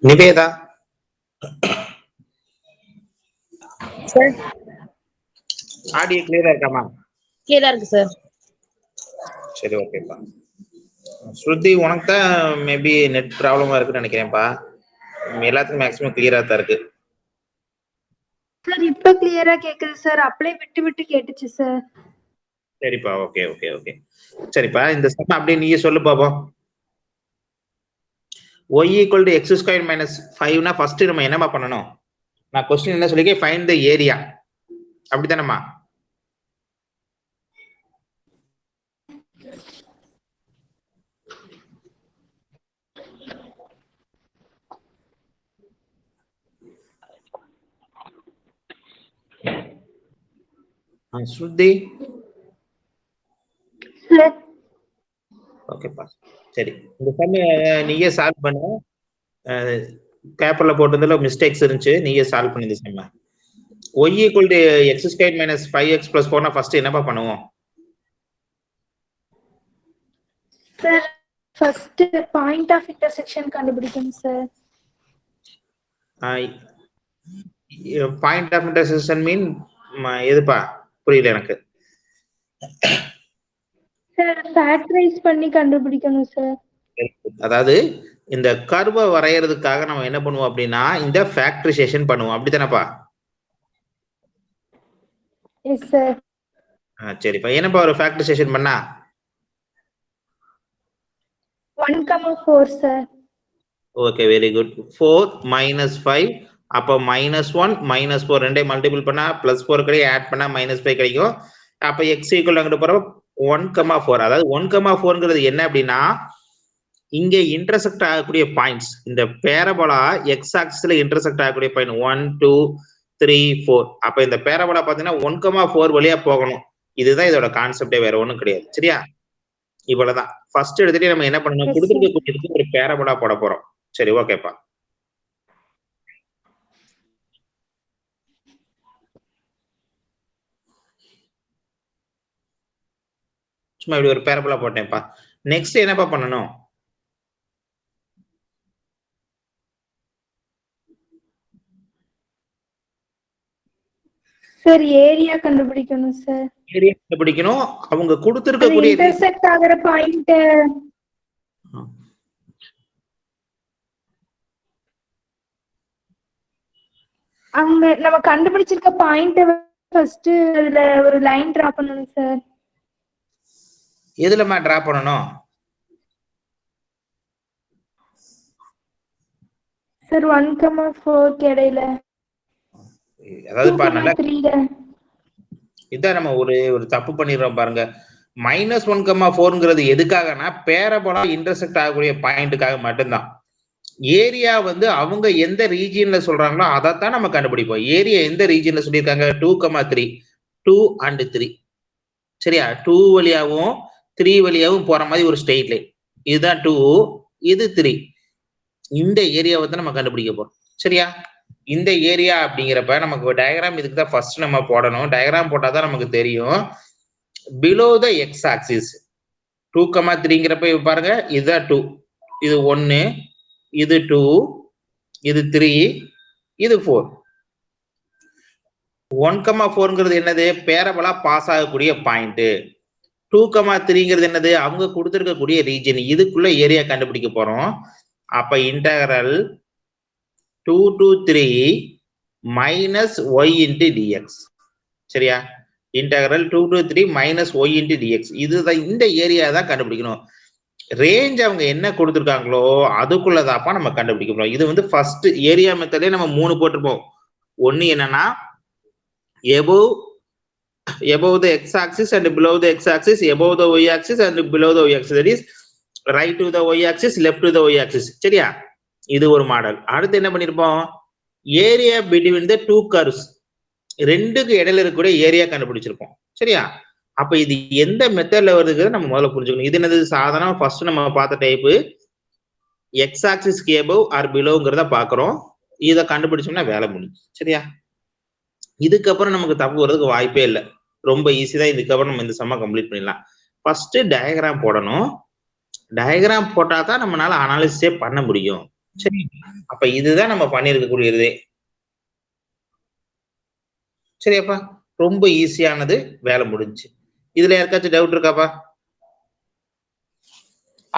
Nivetha sir audio கிளியரா இருக்காமா? கிளியரா இருக்கு சார். சரி, ஓகேப்பா. ஸ்ருதி, உனக்கு தான் மேபி நெட் ப்ராப்ளமா இருக்குன்னு நினைக்கிறேன்ப்பா. எல்லாத்துக்கும் மேக்ஸிமம் கிளியரா தான் இருக்கு. சார் இப்ப கிளியரா கேக்குது சார். அப்படியே விட்டு விட்டு கேட்டுச்சு சார். சரிப்பா, ஓகே ஓகே ஓகே. சரிப்பா, இந்த சம் அப்படியே நீயே சொல்லு பாப்போம். y equal to x square minus 5னா ஃபர்ஸ்ட் நம்ம என்னமா பண்ணணும்? நான் क्वेश्चन என்ன சொல்லிருக்கேன்? Find the area. அப்படிதானம்மா? ஸ்ருதி சார் ஓகேப்பா. சரி, இந்த சம் நீயே சால்வ் பண்ணு. பேப்பர்ல போட்டதுல மிஸ்டேக்ஸ் இருந்துச்சு, நீயே சால்வ் பண்ணி இந்த sum. y equal to x square minus 5x plus 4னா ஃபர்ஸ்ட் என்னப்பா பண்ணுவோம்? Sir first point of intersection கண்டுபிடிக்கணும் sir. Point of intersection mean எதுப்பா? புரியல எனக்கு. சார் ஃபேக்டரைஸ் பண்ணி கண்டுபிடிக்கணும் சார். அதாவது இந்த கர்வை வரையறதுக்காக நம்ம என்ன பண்ணுவோம் அப்படின்னா இந்த ஃபேக்டரைசேஷன் பண்ணுவோம், அப்படித்தானப்பா? Yes sir. சரிப்பா, என்னப்பா ஒரு ஃபேக்டரைசேஷன் பண்ணா? 1,4 sir. Okay, very good. 4 minus 5, அப்போ -1 -4 ரெண்டே மல்டிபிள் பண்ணா +4 கிடைக்கும், ஆட் பண்ணா -5 கிடைக்கும். அப்ப x ஈக்குவல் அங்கிட்டு போறோம் 1,4. அதாவது 1,4ங்கிறது என்ன அப்படின்னா இங்க இன்டர்செக்ட் ஆகக்கூடிய பாயிண்ட்ஸ், இந்த பேரபோலா எக்ஸ் ஆக்சிஸ்ல இன்டர்செக்ட் ஆகக்கூடிய பாயிண்ட் 1 2 3 4. அப்ப இந்த பேரபோலா பாத்தீங்கன்னா 1,4 வழியா போகணும். இதுதான் இதோட கான்செப்டே, வேற ஒண்ணும் கிடையாது. சரியா? இவ்வளவுதான். ஃபர்ஸ்ட் எடுத்துட்டு நம்ம என்ன பண்ணணும், கொடுத்துருக்கக்கூடியதுக்கு ஒரு பேரபோலா போட போறோம். சரி, ஓகேப்பா. சும்மா இப்படி ஒரு பேரபோலா போட்டேன்ப்பா. நெக்ஸ்ட் என்னப்பா பண்ணணும்? சார் ஏரியா கண்டுபிடிக்கணும் சார். ஏரியா கண்டுபிடிக்கணும். அவங்க கொடுத்திருக்கக்கூடிய இன்டர்செக்ட் ஆகுற பாயிண்ட் அங்க நம்ம கண்டுபிடிச்சிருக்க பாயிண்ட் ஃபர்ஸ்ட் அதுல ஒரு லைன் டிரா பண்ணணும் சார். எதுலமா டிரா பண்ணணும்? சார் 1,4 இடையில. அதாவது பாருங்க, 3 இதான் நம்ம ஒரு தப்பு பண்ணிடுறோம் பாருங்க. -1,4ங்கிறது எதுக்காகனா பேரபோலா இன்டர்செக்ட் ஆகக்கூடிய பாயிண்ட்டுக்காக மட்டும்தான். ஏரியா வந்து அவங்க எந்த ரீஜியன்ல சொல்றாங்களோ அதைத்தான் நம்ம கண்டுபிடிப்போம். ஏரியா எந்த ரீஜியன்ல சொல்லியிருக்காங்க? 2,3 2 and 3. சரியா? 2 வழியாவும் 3 வழியாவும் போற மாதிரி ஒரு ஸ்ட்ரெயிட் லைன். இதுதான் 2, இது 3. இந்த ஏரியாவை தான் நம்ம கண்டுபிடிக்க போறோம். சரியா? இந்த ஏரியா அப்படிங்கிறப்ப நமக்கு டயக்ராம் இதுக்கு தான் ஃபர்ஸ்ட் நம்ம போடணும். டயக்ராம் போட்டாதான் நமக்கு தெரியும். பிலோ த எக்ஸ் ஆக்சிஸ் 2,3ங்கிறப்ப பாருங்க, இதுதான் 2, இது 1, இது 2, இது 3, இது 4. 1,4ங்கிறது என்னது? பேரபோலா பாஸ் ஆகக்கூடிய பாயிண்ட். 2,3ங்கிறது என்னது? அவங்க கொடுத்திருக்கக்கூடிய ரீஜன். இதுக்குள்ள ஏரியா கண்டுபிடிக்க போறோம். அப்ப integral 2 to 3 minus y into dx. சரியா? Integral 2 to 3 minus y into dx. இதுதான், இந்த ஏரியா தான் கண்டுபிடிக்கணும். ரேஞ்ச் அவங்க என்ன கொடுத்துருக்காங்களோ அதுக்குள்ளதாப்பா நம்ம கண்டுபிடிக்க போறோம். இது வந்து ஃபர்ஸ்ட் ஏரியா மெத்தடே நம்ம 3 போட்டிருப்போம். ஒன்னு என்னன்னா above the x axis and below the x axis, above the y axis and below the y axis. That is right to the y axis, left to the y axis. சரியா? இது ஒரு model. அடுத்து என்ன பண்ணிருப்போம்? Area between the two curves, ரெண்டுக்கு இடையில இருக்கக்கூடிய area கண்டுபிடிச்சிருப்போம். சரியா? அப்ப இது எந்த மெத்தட்ல வருதுங்கிறத நம்ம முதல்ல புரிஞ்சுக்கணும். இது என்னது? சாதாரண ஃபர்ஸ்ட் நம்ம பார்த்த டைப்பு எக்ஸ் ஆக்சிஸ்க்கு above ஆர் பிலோங்கிறத பாக்குறோம். இதை கண்டுபிடிச்சோம்னா வேலை முடிஞ்சு. சரியா? இதுக்கப்புறம் நமக்கு தப்பு வர்றதுக்கு வாய்ப்பே இல்லை. ரொம்ப ஈஸி தான். இதுக்கப்புறம் நம்ம இந்த சம்மை கம்ப்ளீட் பண்ணிடலாம். ஃபர்ஸ்ட் டயக்ராம் போடணும். டயக்ராம் போட்டா தான் நம்மளால அனாலிசிஸே பண்ண முடியும். சரி, அப்ப இதுதான் நம்ம பண்ணிருக்கக்கூடியது. சரியாப்பா, ரொம்ப ஈஸியானது, வேலை முடிஞ்சு. இதுல யாருக்காச்சும் டவுட் இருக்காப்பா?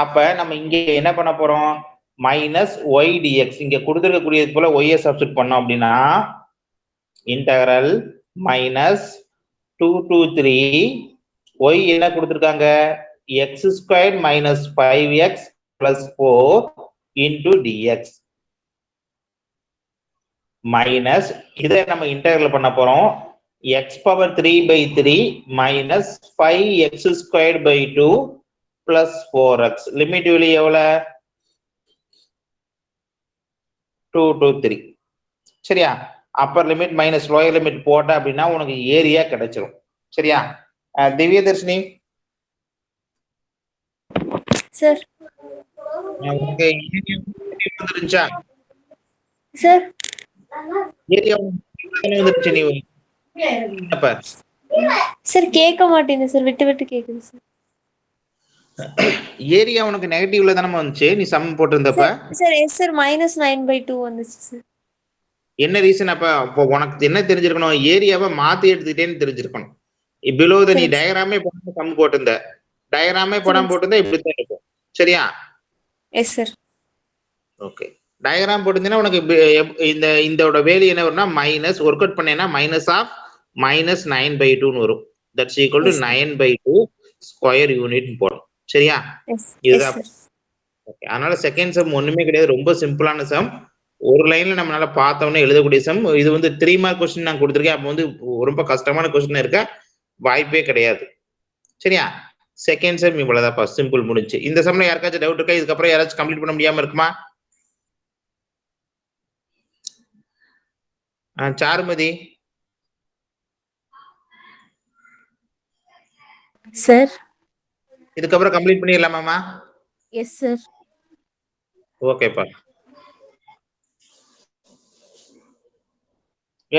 அப்ப நம்ம இங்க என்ன பண்ண போறோம்? மைனஸ் ஒய் டிஎக்ஸ் இங்க கொடுத்துருக்கக்கூடியது போல ஒய்யை சப்ஸ்டிட் பண்ணோம் அப்படின்னா இன்டகரல் மைனஸ் 2 to 3 ஒய் என்ன கொடுத்துருக்காங்க? X square minus 5x plus 4 into dx minus இதை நம்ம இன்டகரல் பண்ண போறோம் x power 3/3 minus 5x square by 2 plus 4x limit வெளியே எவ்வளவு? 2 to 3. சரியா? Upper limit minus lower limit போட்ட அப்படின்னா உனக்கு ஏரியா கிடைச்சிரும். சரியா? திவ்யதர்ஷினி சார் உனக்கு வந்துருச்சா? சார் ஏரியா வந்துருச்சு. நீ அப்ப சார் கேட்க மாட்டேங்குது சார், விட்டு விட்டு கேக்குது சார். ஏரியா உனக்கு நெகட்டிவ்ல தானே வந்துச்சு நீ சம் போட்டிருந்தப்ப? சார் எஸ் சார் மைனஸ் 9/2 வந்துச்சு சார். என்ன ரீசன்? அப்போ உனக்கு என்ன தெரிஞ்சிருக்கணும்? ஏரியாவை மாத்தி எடுத்துக்கிட்டேன்னு தெரிஞ்சிருக்கணும். பிலோ நீ டயக்ராமே போடாம சம் போட்டிருந்த, டயக்ராமே போடாம போட்டிருந்தா இப்படித்தான் இருக்கும். சரியா? S sir. ஓகே, டயக்ராம் போட்டிருந்தீங்கன்னா உனக்கு இந்த இதோட வேல்யூ என்ன வரும்னா மைனஸ் ஒர்க் அவுட் பண்ணேன்னா மைனஸ் ஆஃப் மைனஸ் 9/2 வரும். That's equal to 9/2 square unit போடும். சரியா? இதுதான். ஓகே, அதனால செகண்ட் சம் ஒண்ணுமே கிடையாது, ரொம்ப சிம்பிளான சம். ஒரு லைன்ல நம்மளால பார்த்தோன்னே எழுதக்கூடிய சம். இது வந்து 3 மார்க் கொஸ்டின் நான் கொடுத்துருக்கேன். அப்போ வந்து ரொம்ப கஷ்டமான கொஸ்டின் இருக்க வாய்ப்பே கிடையாது. சரியா? செகண்ட் சம் இவ்வளவுதான்ப்பா, சிம்பிள் முடிஞ்சு. இந்த சம்ல யாருக்காச்சும் டவுட் இருக்கா? இதுக்கப்புறம் யாராச்சும் கம்ப்ளீட் பண்ண முடியாம இருக்குமா? சாருமதி சார். இதுக்கப்புறம் கம்ப்ளீட் பண்ணிடலாமாமா? Yes sir. ஓகேப்பா.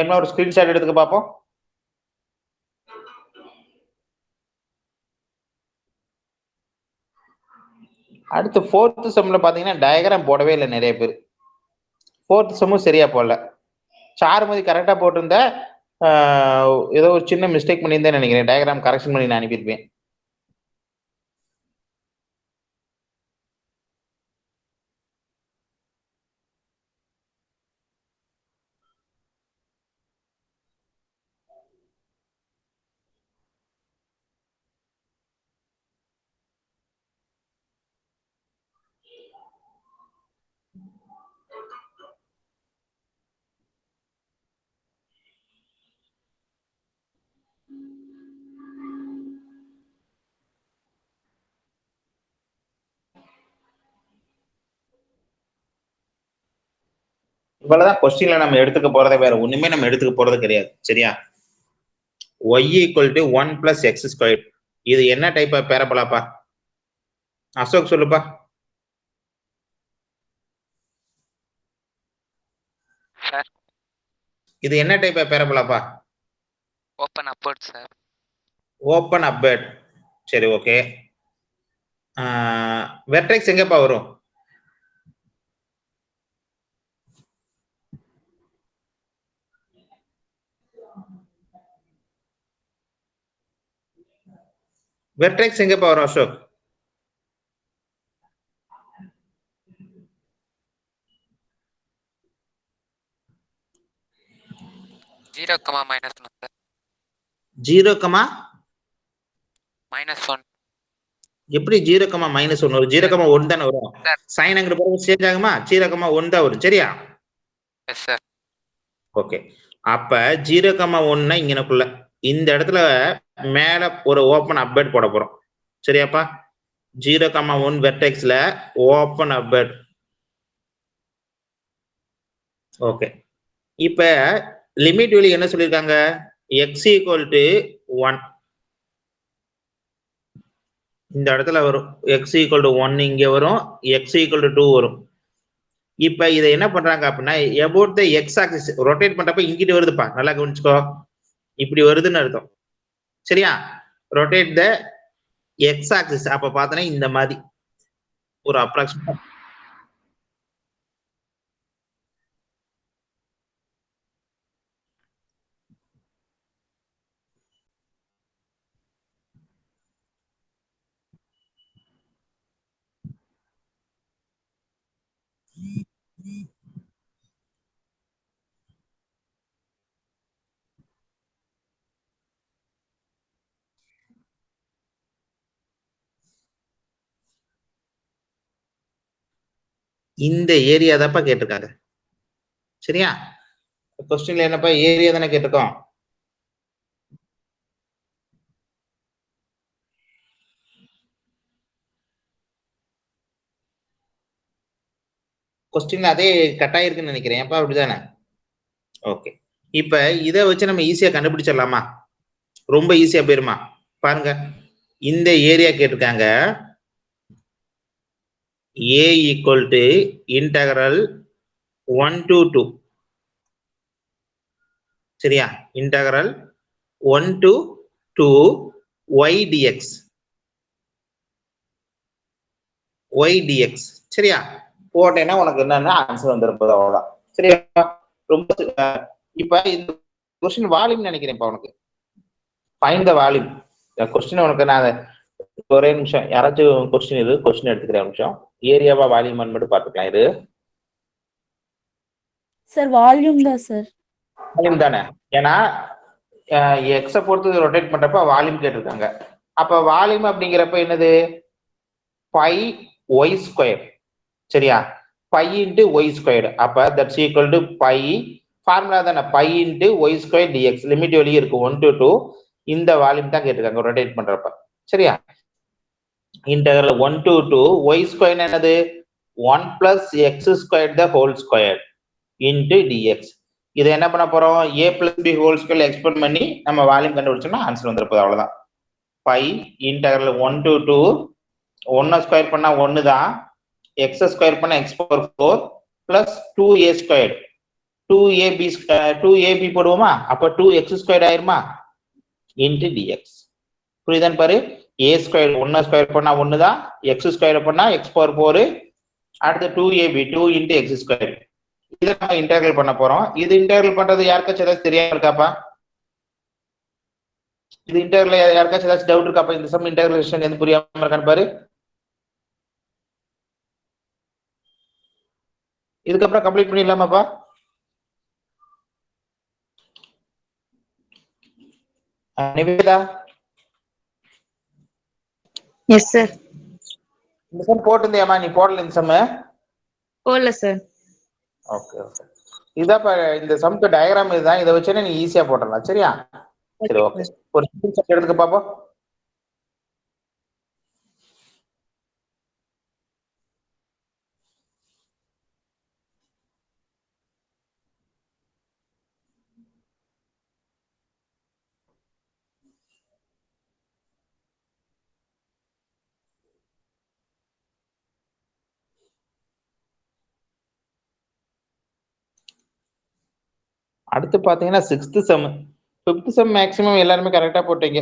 என்ன ஒரு ஸ்கிரீன்ஷாட் எடுத்துக்க பாப்போம். அடுத்து ஃபோர்த் செம்ல பாத்தீங்கன்னா டயக்ராம் போடவே இல்லை நிறைய பேர். ஃபோர்த் செம்மும் சரியா போடல. சாருமதி கரெக்டா போட்டிருந்த, ஏதோ ஒரு சின்ன மிஸ்டேக் பண்ணியிருந்தேன் நினைக்கிறேன். டயக்ராம் கரெக்ஷன் பண்ணி நான் அனுப்பியிருப்பேன். இவ்வளவுதான் கொஸ்டின்ல நம்ம எடுத்துக்க போறதே, வேற ஒண்ணுமே நம்ம எடுத்துக்க போறது கிடையாது. சரியா? y equal to 1 plus X square. இது என்ன டைப் ஆஃப் பேரபோலாப்பா? அசோக் சொல்லுப்பா. சார் இது என்ன டைப் ஆஃப் பேரபோலாப்பா? Open upward sir. Open upward. சரி, ஓகே. வெர்டெக்ஸ் எங்கப்பா வரும்? வெர்டெக்ஸ் எங்கப்பா வரும் Ashok? Zero comma minus 1 sir. 0, -1. எப்படி 0, -1 வரும்? 0, 1 தானே வரும். சைன் அங்க போறது சேஞ்ச் ஆகுமா? 0, 1 தான் வரும். சரியா? S sir. ஓகே, அப்ப 0, 1 இங்கனக்குள்ள இந்த இடத்துல மேல ஒரு ஓபன் அப்வர்ட் போட போறோம். சரியாப்பா? 0, 1 வெர்டெக்ஸ்ல ஓபன் அப்வர்ட். ஓகே, இப்ப லிமிட் வேல்யூ என்ன சொல்லிருக்காங்க? x ஈக்குவல் டு 1 இந்த இடத்துல வரும். x ஈக்குவல் டு 1 இங்க வரும், x ஈக்குவல் டு 2 வரும். இப்ப இதை என்ன பண்றாங்க அப்படின்னா about the x axis rotate பண்றப்ப இங்கிட்டு வருதுப்பா, நல்லா கவனிச்சுக்கோ. இப்படி வருதுன்னு அர்த்தம். சரியா? ரொட்டேட் த x axis. அப்ப பார்த்தனா இந்த மாதிரி ஒரு அப்ராக்சிமேட் இந்த ஏரியா தான்ப்பா கேட்டிருக்காங்க. சரியா? கொஸ்டின்ல என்னப்பா ஏரியா தானே கேட்டிருக்கோம். கொஸ்டின் அதே கட்டாயிருக்குன்னு நினைக்கிறேன். ஏப்பா அப்படிதானே? ஓகே. இப்ப இதை வச்சு நம்ம ஈஸியா கண்டுபிடிச்சிடலாமா? ரொம்ப ஈஸியா போயிருமா? பாருங்க, இந்த ஏரியா கேட்டிருக்காங்க. a equal to integral 1 to 2. சரியா? Integral 1 to 2 y dx. y dx. சரியா? போட்டேன்னா உனக்கு என்னன்னா ஆன்சர் வந்துருப்பது. அவ்வளவுதான். சரியா? ரொம்ப இப்ப இந்த கொஸ்டின் வால்யூம் நினைக்கிறேன்ப்பா உனக்கு. Find the volume. கொஸ்டின் உனக்கு நான் ஒரே நிமிஷம், யாராச்சும் கொஸ்டின் எடுத்துக்கிறேன் நிமிஷம். ஏரியாவா வால்யூமான்னு மட்டும் பார்த்துக்கலாம். இது சார் வால்யூம் தான் சார். வால்யூம் தானே? ஏன்னா எக்ஸ பொறுத்து ரொட்டேட் பண்றப்ப வால்யூம் கேட்டிருக்காங்க. அப்ப வால்யூம் அப்படிங்கிறப்ப என்னது? Pi y square. சரியா? Pi into y square. அப்ப that's equal to pi, formula தானே, pi into y square dx. Limit வெளியே இருக்கு 1 to 2. இந்த வால்யூம் தான் கேட்டிருக்காங்க ரொட்டேட் பண்றப்ப. சரியா? இன்டகரல் 1 to 2 ஒய் ஸ்கொயர் என்னது? 1 plus x squared the whole square into dx. இதை என்ன பண்ண போறோம்? a plus b whole square expand பண்ணி நம்ம வால்யூம் கண்டுபிடிச்சோம்னா ஆன்சர் வந்துருப்பது. அவ்வளவுதான். பை இன்டகரல் 1 to 2, 1 ஸ்கொயர் பண்ணா 1 தான், x ஸ்கொயர் பண்ணா x power 4 plus 2a square, 2ab போடுவோமா? அப்ப 2x ஸ்கொயர் ஆயிருமா? Into dx. புரியுதான்னு பாரு. a ஸ்கொயர் 1 ஸ்கொயர் பண்ணா 1 தான், x ஸ்கொயர் பண்ணா x பவர் 4, அடுத்து 2ab 2 இன்டு x ஸ்கொயர். இதை நம்ம இன்டெகிரல் பண்ண போறோம். இது இன்டெகிரல் பண்றது யாருக்காச்சும் ஏதாச்சும் தெரியாம இருக்காப்பா? இது இன்டெகிரல் யாருக்காச்சும் ஏதாச்சும் டவுட் இருக்காப்பா? இந்த சம் இன்டெகிரேஷன் எது புரியாம இருக்கான்னு பாரு. இதுக்கப்புறம் கம்ப்ளீட் பண்ணிடலாமாப்பா? Nivetha, yes sir. இந்த சம் போட்டிருந்தியாமா? நீ போடல இந்த சம்? போடல சார். Okay okay. இதாப்பா இந்த சம்க்கு டயக்ராம் இதுதான். இதை வச்சே நீ ஈஸியா போடலாம். சரியா? சரி, ஓகே. ஒரு ஸ்கிரீன்ஷாட் எடுத்துக்க பாப்போம். அடுத்து பாத்தீங்கன்னா 6th some. 5th some maximum எல்லாருமே கரெக்டா போட்டீங்க.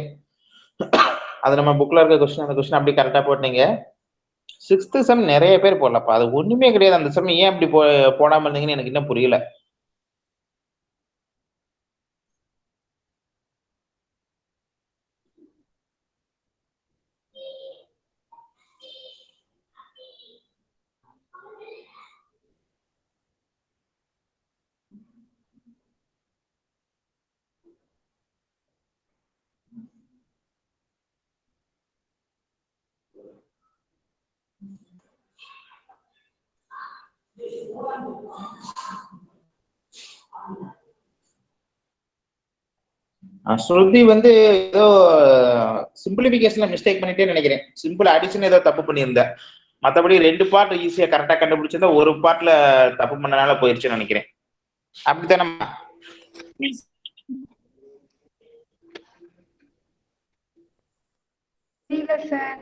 அது நம்ம புக்ல இருக்க கொஸ்டின், அந்த கொஸ்டின் அப்படி கரெக்டா போட்டீங்க. 6th சம் நிறைய பேர் போடலப்பா. அது ஒண்ணுமே கிடையாது. அந்த சம் ஏன் அப்படி போடாம இருந்தீங்கன்னு எனக்கு இன்னும் புரியல. ஸ்ருதி வந்து ஏதோ சிம்பிளிபிகேஷன்ல மிஸ்டேக் பண்ணிட்டே நினைக்கிறேன். சிம்பிள் அடிஷன் ஏதோ தப்பு பண்ணியிருந்த. மற்றபடி 2 பார்ட் ஈஸியா கரெக்டா கண்டுபிடிச்சிருந்தா, ஒரு பார்ட்ல தப்பு பண்ணனால போயிருச்சுன்னு நினைக்கிறேன். அப்படித்தானே? இல்ல சார்.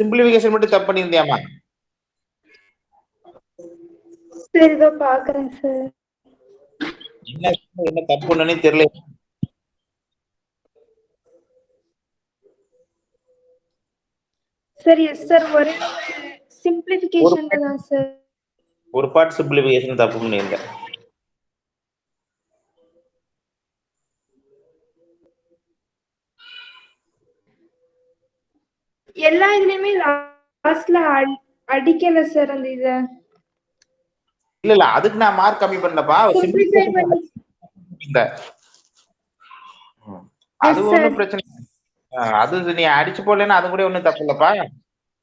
சிம்பிளிபிகேஷன் மட்டும் தப்பு பண்ணியிருந்தியாமா? சரி, இதோ பாக்குறேன் சார். என்ன தப்புன்னு தெரியல. சரி, எஸ் சார். ஒரே சிம்பிளிஃபிகேஷன்ல தான் சார். ஒரு பார்ட் சிம்பிளிபிகேஷன் தப்பு பண்ணியிருந்தேன். எல்லா இதுலயுமே லாஸ்ட்ல அடிக்கல சார் அந்த இத. இல்ல அதுக்கு நான் மார்க் கம்மி பண்ணலப்பா. சிம்பிளிஃபை பண்ணி அது ஒண்ணும் பிரச்சனை இல்லை. அது நீ அடிச்சு போடலன்னா அது கூட ஒண்ணும் தப்பு இல்லப்பா.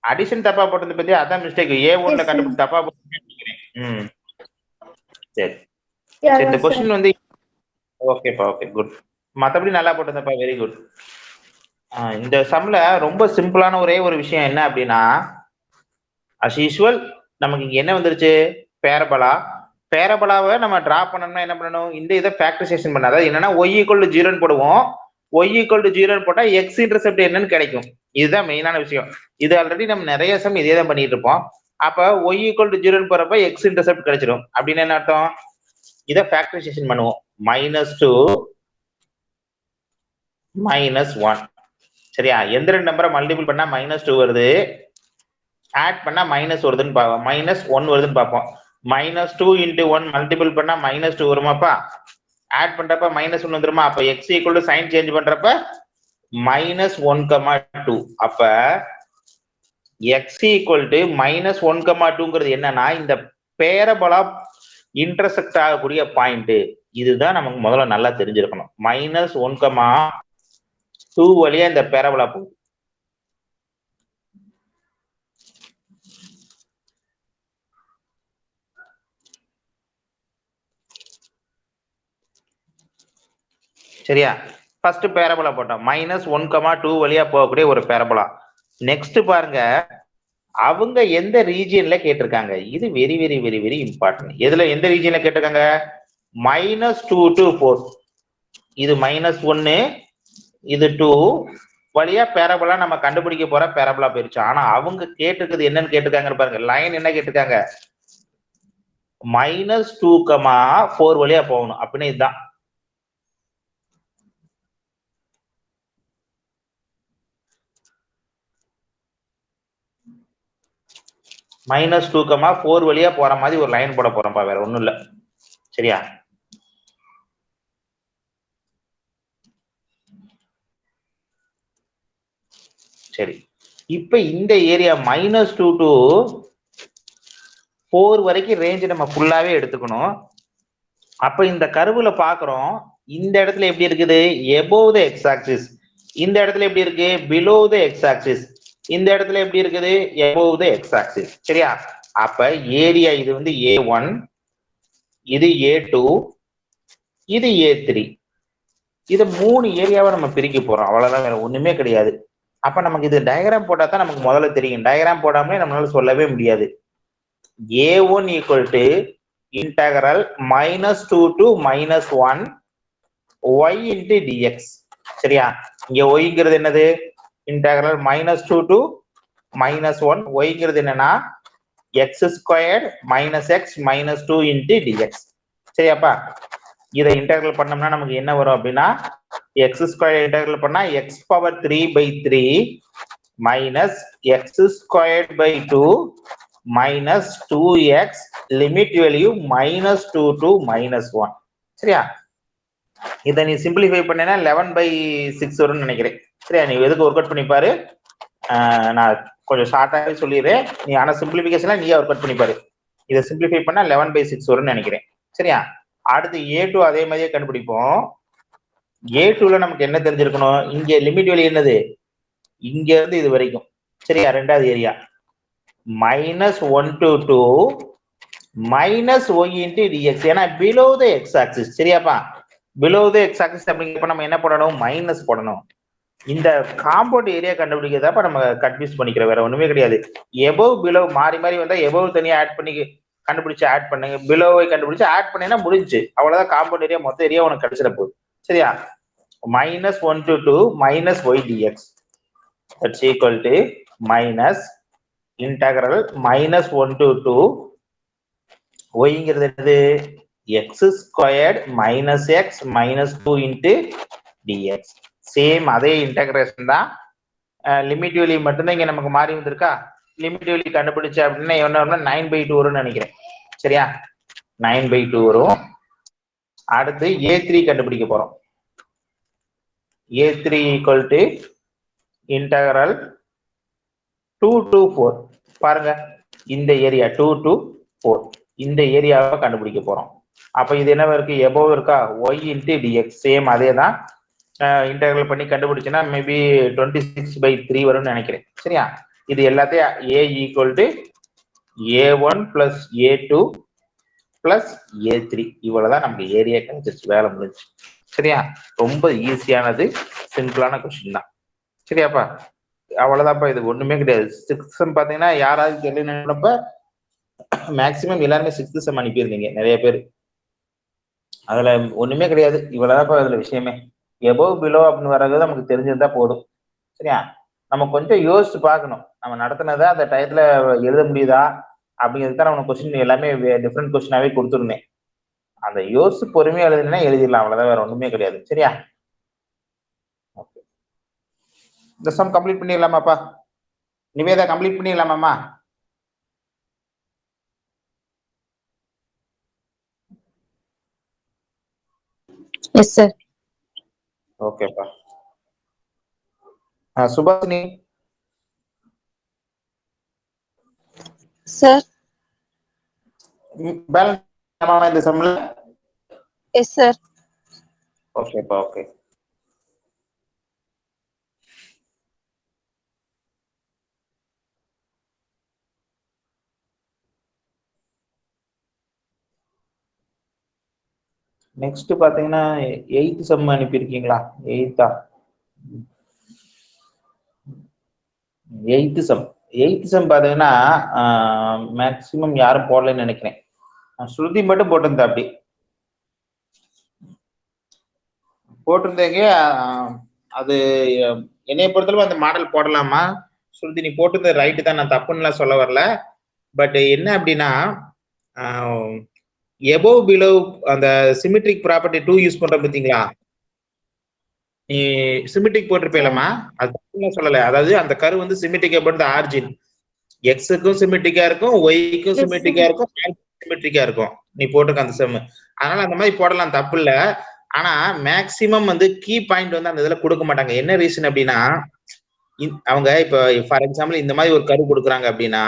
அடிஷன் தப்பா போட்டது பத்தி அதான் மிஸ்டேக். A1 Yes, sir. கண்டுபிடிச்சு தப்பா போட்டு. சரி Yeah, இந்த sir. கொஸ்டின் வந்து ஓகேப்பா, ஓகே குட். மத்தபடி நல்லா போட்டதப்பா, வெரி குட். இந்த சம்ல ரொம்ப சிம்பிளான ஒரே ஒரு விஷயம் என்ன அப்படின்னா, அஸ் யூஸ்வல் நமக்கு இங்க என்ன வந்துருச்சு, பேரபலா. பேரபலாவை நம்ம டிரா பண்ணணும்னா என்ன பண்ணணும், இந்த இதை ஃபேக்டரைசேஷன் பண்ண, அதாவது என்னன்னா y = 0 போடுவோம். y = 0 போட்டா எக்ஸ் இன்டர்செப்ட் என்னன்னு கிடைக்கும். இதுதான் மெயினான விஷயம். இது ஆல்ரெடி நம்ம நிறைய சம் இதே தான் பண்ணிட்டு இருப்போம். அப்ப y = 0 போறப்ப எக்ஸ் இன்டர்செப்ட் கிடைச்சிடும். அப்படின்னு என்ன அர்த்தம், இதை ஃபேக்டரைசேஷன் பண்ணுவோம். -2 -1. சரியா, எந்த ரெண்டு நம்பரை மல்டிபிள் பண்ணா -2 வருது, ஆட் பண்ணா மைனஸ் வருதுன்னு பார்ப்போம், -1 வருதுன்னு பார்ப்போம். -2 × 1 மல்டிபிள் பண்ணா -2 வருமாப்பா, ஆட் பண்றப்ப -1 வந்துருமா. அப்ப x = சைன் சேஞ்ச் பண்றப்ப -1, 2. அப்ப x = -1, 2ங்கிறது என்னன்னா இந்த பேரபோலா இன்டர்செக்ட் ஆகக்கூடிய பாயிண்ட். இதுதான் நமக்கு முதல்ல நல்லா தெரிஞ்சிருக்கணும். -1, 2 வழியா இந்த பேரபோலா போகுது. சரியா, ஃபர்ஸ்ட் பேரபோலா போட்டோம். -1, 2 வழியா போகக்கூடிய ஒரு பேரபோலா. நெக்ஸ்ட் பாருங்க, அவங்க எந்த ரீஜியன்ல கேட்டிருக்காங்க. இது very very very very important. எதுல, எந்த ரீஜியன்ல கேட்டிருக்காங்க, -2 to 4. இது -1, இது 2 வழியா பேரபோலா நம்ம கண்டுபிடிக்க போற பேரபோலா போயிருச்சு. ஆனா அவங்க கேட்டிருக்கிறது என்னன்னு கேட்டிருக்காங்கன்னு பாருங்க. லைன் என்ன கேட்டிருக்காங்க, -2, 4 வழியா போகணும் அப்படின்னு. இதுதான் -2, 4 வழியா போற மாதிரி ஒரு லைன் போட போறோம்ப்பா, வேற ஒண்ணும் இல்ல. சரியா, சரி. இப்ப இந்த ஏரியா -2 to 4 வரைக்கும் ரேஞ்ச் நம்ம ஃபுல்லாவே எடுத்துக்கணும். அப்ப இந்த கர்வுல பாக்குறோம், இந்த இடத்துல எப்படி இருக்குது, above the x axis. இந்த இடத்துல எப்படி இருக்கு, below the x axis. இந்த இடத்துல எப்படி இருக்குது, above the x axis. சரியா, அப்ப ஏரியா இது வந்து A1, இது A2, இது A3. இது 3 ஏரியாவை நம்ம பிரிக்க போறோம். அவ்வளவுதான், வேற ஒண்ணுமே கிடையாது. அப்ப நமக்கு இது டயக்ராம் போட்டா தான் நமக்கு முதல்ல தெரியும். டயக்ராம் போடாமலே நம்மளால சொல்லவே முடியாது. A1 = integral -2 to -1 y × dx. சரியா, இங்க yங்கிறது என்னது, integral -2 to -1, yங்கிறது என்னன்னா x² - x -2 × dx. சரியாப்பா, இதை இன்டெகிரல் பண்ணோம்னா நமக்கு என்ன வரும் அப்படின்னா, x² இன்டெகிரல் பண்ணா x⁻3/3 -x²/2 -2x, limit value -2 to -1. சரியா, இதை நீ சிம்பிளிஃபை பண்ணேன்னா 11/6 வரும்னு நினைக்கிறேன். சரியா, நீ எதுக்கு ஒர்க் அவுட் பண்ணி பாரு. நான் கொஞ்சம் ஷார்ட்டாகவே சொல்லிடுறேன், நீ ஆனா சிம்பிளிஃபிகேஷன்ல நீயே ஒர்க் அவுட் பண்ணி பாரு. இதை சிம்பிளிஃபை பண்ணா 11/6 வரும்னு நினைக்கிறேன். சரியா, அடுத்து A2 அதே மாதிரியே கண்டுபிடிப்போம். A2ல நமக்கு என்ன தெரிஞ்சிருக்கணும், இங்க லிமிட் வேல்யூ என்னது, இங்க இருந்து இது வரைக்கும். சரியா, ரெண்டாவது ஏரியா -1 to 2 -y × dx. ஏன்னா below the x axis. சரியாப்பா, below the x axis அப்படிங்கிறப்ப நம்ம என்ன போடணும், மைனஸ் போடணும். இந்த காம்பவுண்ட் ஏரியா கண்டுபிடிக்கிறதப்ப நம்ம கன்ஃபியூஸ் பண்ணிக்கிறோம், வேற ஒண்ணுமே கிடையாது. எபோவ் பிலோ மாறி மாறி வந்தா எபோவ் தனியா ஆட் பண்ணி கண்டுபிடிச்சு ஆட் பண்ணுங்க, பிலோவை கண்டுபிடிச்சு ஆட் பண்ணீங்கன்னா முடிஞ்சு, அவ்வளவுதான். காம்பவுண்ட் ஏரியா மொத்த ஏரியா உனக்கு கிடைச்சிட போகுது. சரியா, -1 to 2 -y dx. That's equal to minus integral -1 to 2 yங்கிறது என்னது, x² - x -2 × dx. சேம் அதே இன்டகிரேஷன் தான். லிமிட் வேல்யூ மட்டும்தான் இங்க நமக்கு மாறி வந்திருக்கா. லிமிட் வேல்யூ கண்டுபிடிச்ச அப்படின்னா என்ன வரும்னா 9/2 வரும்னு நினைக்கிறேன். சரியா, 9/2 வரும். அடுத்து A3 கண்டுபிடிக்க போறோம். A3 = integral 2 to 4. பாருங்க, இந்த ஏரியா 2 to 4 இந்த ஏரியாவை கண்டுபிடிக்க போறோம். அப்ப இது என்ன இருக்கு, எபோவ் இருக்கா, y × dx. சேம் அதே தான். இன்டெகிரல் பண்ணி கண்டுபிடிச்சுன்னா மேபி 26/3 வரும்னு நினைக்கிறேன். சரியா? இது எல்லாத்தையும் a equal to a1 plus a2 plus a3 இவ்வளவுதான் நமக்கு ஏரியா கிடைச்சிருச்சு, வேலை முடிஞ்சு. சரியா? ரொம்ப ஈஸியானது, சிம்பிளான கொஸ்டின் தான். சரியாப்பா? அவ்வளவுதான்ப்பா, இது ஒண்ணுமே கிடையாது. 6th செம் பாத்தீங்கன்னா யாராவது தெரியலப்ப மேக்சிமம் எல்லாருமே 6th செம் அனுப்பியிருந்தீங்க நிறைய பேர். அதுல ஒண்ணுமே கிடையாது, இவ்வளவுதான்ப்பா அதுல விஷயமே. எபோவ் பிலோ அப்படின்னு வர்றது நமக்கு தெரிஞ்சிருந்தா போதும். சரியா? நம்ம கொஞ்சம் யோசிச்சு பார்க்கணும், நம்ம நடத்தினதை அந்த டயத்துல எழுத முடியுதா அப்படிங்கிறது தான். நம்ம கொஸ்டின் எல்லாமே டிஃப்ரெண்ட் கொஸ்டினாவே கொடுத்துருந்தேன். அந்த யோசிச்சு பொறுமையா எழுதுனா எழுதிடலாம், அவ்வளவுதான், வேற ஒண்ணுமே கிடையாது. சரியா? ஓகே, இந்த சம் கம்ப்ளீட் பண்ணிடலாமாப்பா? நிவேதா கம்ப்ளீட் பண்ணிடலாமாம்மா? Yes sir. ஓகேப்பா. சுபாஷினி சார். பேலன்ஸ் இந்த சம்ல? Yes sir. ஓகேப்பா, ஓகே. நெக்ஸ்ட் பாத்தீங்கன்னா 8th சம் அனுப்பியிருக்கீங்களா? 8th சம் பாத்தீங்கன்னா மேக்சிமம் யாரும் போடலன்னு நினைக்கிறேன். ஸ்ருதி மட்டும் போட்டிருந்தா, அப்படி போட்டிருந்தீங்க. அது என்னைய பொறுத்தளவு அந்த மாடல் போடலாமா? ஸ்ருதி நீ போட்டிருந்த ரைட்டு தான், நான் தப்புன்னுலாம் சொல்ல வரல. பட் என்ன அப்படின்னா எபோவ் பிலோ அந்த சிமெட்ரிக் ப்ராப்பர்ட்டி 2 யூஸ் பண்ற பார்த்தீங்களா? நீ சிமெட்ரிக் போட்டிருப்பேலமா, அது சொல்லல. அதாவது அந்த கரு வந்து சிமெட்ரிக் அபவுட் தி ஆரிஜின், எக்ஸுக்கும் சிமெட்ரிக்கா இருக்கும், ஒய்க்கும் சிமெட்ரிக்கா இருக்கும், சிமெட்ரிக்கா இருக்கும். நீ போட்டிருக்க அந்த செம், அதனால அந்த மாதிரி போடலாம், தப்பு இல்ல. ஆனா மேக்சிமம் வந்து கீ பாயிண்ட் வந்து அந்த இதுல கொடுக்க மாட்டாங்க. என்ன ரீசன் அப்படின்னா, அவங்க இப்ப ஃபார் எக்ஸாம்பிள் இந்த மாதிரி ஒரு கரு கொடுக்குறாங்க அப்படின்னா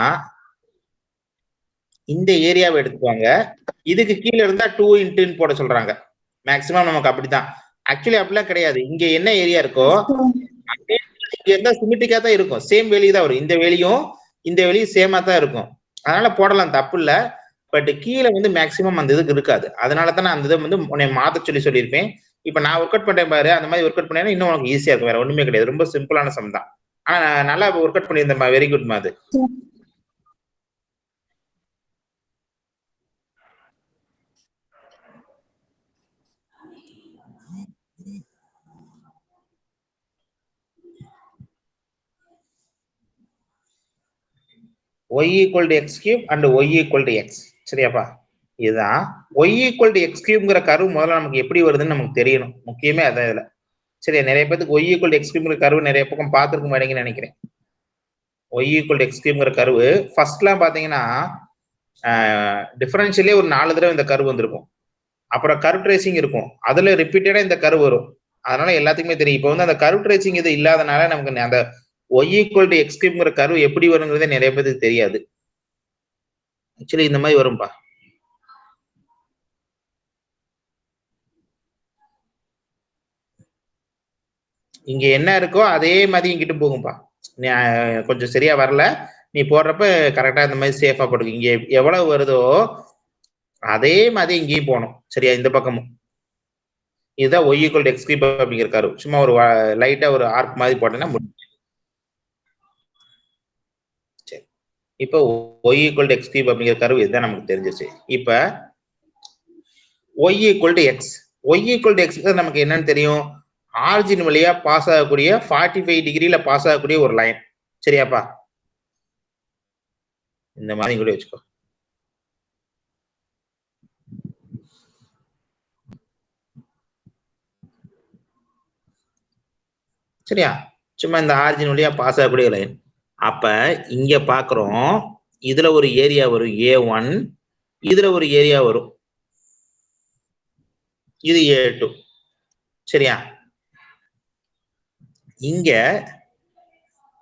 இந்த ஏரியாவை எடுத்துக்குவாங்க, இதுக்கு கீழே இருந்தா 2 இன்ட்டுன்னு போட சொல்றாங்க. மேக்சிமம் நமக்கு அப்படித்தான். ஆக்சுவலி அப்படிலாம் கிடையாது. இங்க என்ன ஏரியா இருக்கோ இங்க இருந்தா சிமெட்ரிக்கா தான் இருக்கும், சேம் வேல்யூ தான் வரும். இந்த வேல்யூயும் சேமா தான் இருக்கும். அதனால போடலாம், தப்பு இல்ல. பட் கீழே வந்து மேக்சிமம் அந்த இதுக்கு இருக்காது. அதனால தான் நான் அந்த இதை வந்து உன்னை மாத்த சொல்லியிருப்பேன். இப்ப நான் ஒர்க் அவுட் பண்றேன் பாரு, அந்த மாதிரி ஒர்க் அவுட் பண்ணேன்னா இன்னும் உனக்கு ஈஸியா இருக்கும். வேற ஒண்ணுமே கிடையாது, ரொம்ப சிம்பிளான சம் தான். ஆனா நல்லா ஒர்க் அவுட் பண்ணியிருந்தேன், வெரி குட் அது. y equal to x cube and y equal to x. சரியாப்பா? இதுதான் y equal to x cubeங்கிற கர்வ் முதல்ல நமக்கு எப்படி வருதுன்னு நமக்கு தெரியணும், முக்கியமே அதான் இதுல. சரியா? நிறைய பேருக்கு y equal to x cubeங்கிற கர்வ் நிறைய பக்கம் பார்த்துருக்க மாட்டேங்கன்னு நினைக்கிறேன். y equal to x cubeங்கிற கர்வ் ஃபர்ஸ்ட்லாம் பாத்தீங்கன்னா டிஃபரன்ஷியலே ஒரு 4 தடவை இந்த கர்வ் வந்திருக்கும். அப்புறம் கர்வ் ட்ரேசிங் இருக்கும், அதுல ரிப்பீட்டடா இந்த கர்வ் வரும். அதனால எல்லாத்துக்குமே தெரியும். இப்போ வந்து அந்த கர்வ் ட்ரேசிங் இது இல்லாதனால நமக்கு அந்த y equal to x cubeங்கிற கர்வ் எப்படி வருங்கிறதே நிறைய பேருக்கு தெரியாது. ஆக்சுவலி இந்த மாதிரி வரும்பா. இங்க என்ன இருக்கோ அதே மாதிரி இங்கிட்டு போகும்பா. கொஞ்சம் சரியா வரல, நீ போடுறப்ப கரெக்டா இந்த மாதிரி சேஃபா போட்டுக்க. இங்க எவ்வளவு வருதோ அதே மாதிரி இங்கேயும் போகணும். சரியா? இந்த பக்கமும் இதுதான் y equal to x cube அப்படிங்கிற கர்வ். சும்மா ஒரு லைட்டா ஒரு ஆர்க் மாதிரி போட்டேன்னா முடியும். சரி, இப்போ y equal to x cube அப்படிங்கிற கர்வ் இதுதான் நமக்கு தெரிஞ்சிச்சு. இப்ப y equal to x, y equal to x நமக்கு என்னன்னு தெரியும்? ஆரிஜின் வழியா பாஸ் ஆகக்கூடிய 45 டிகிரில பாஸ் ஆகக்கூடிய ஒரு லைன். சரியாப்பா? இந்த மாதிரி கூட வச்சுக்கோ. சரியா? சும்மா இந்த ஆரிஜின் வழியா பாஸ் ஆகக்கூடிய லைன். அப்ப இங்க பாக்குறோம், இதுல ஒரு ஏரியா வரும் A1, இதுல ஒரு ஏரியா வரும், இது A2. சரியா? இங்க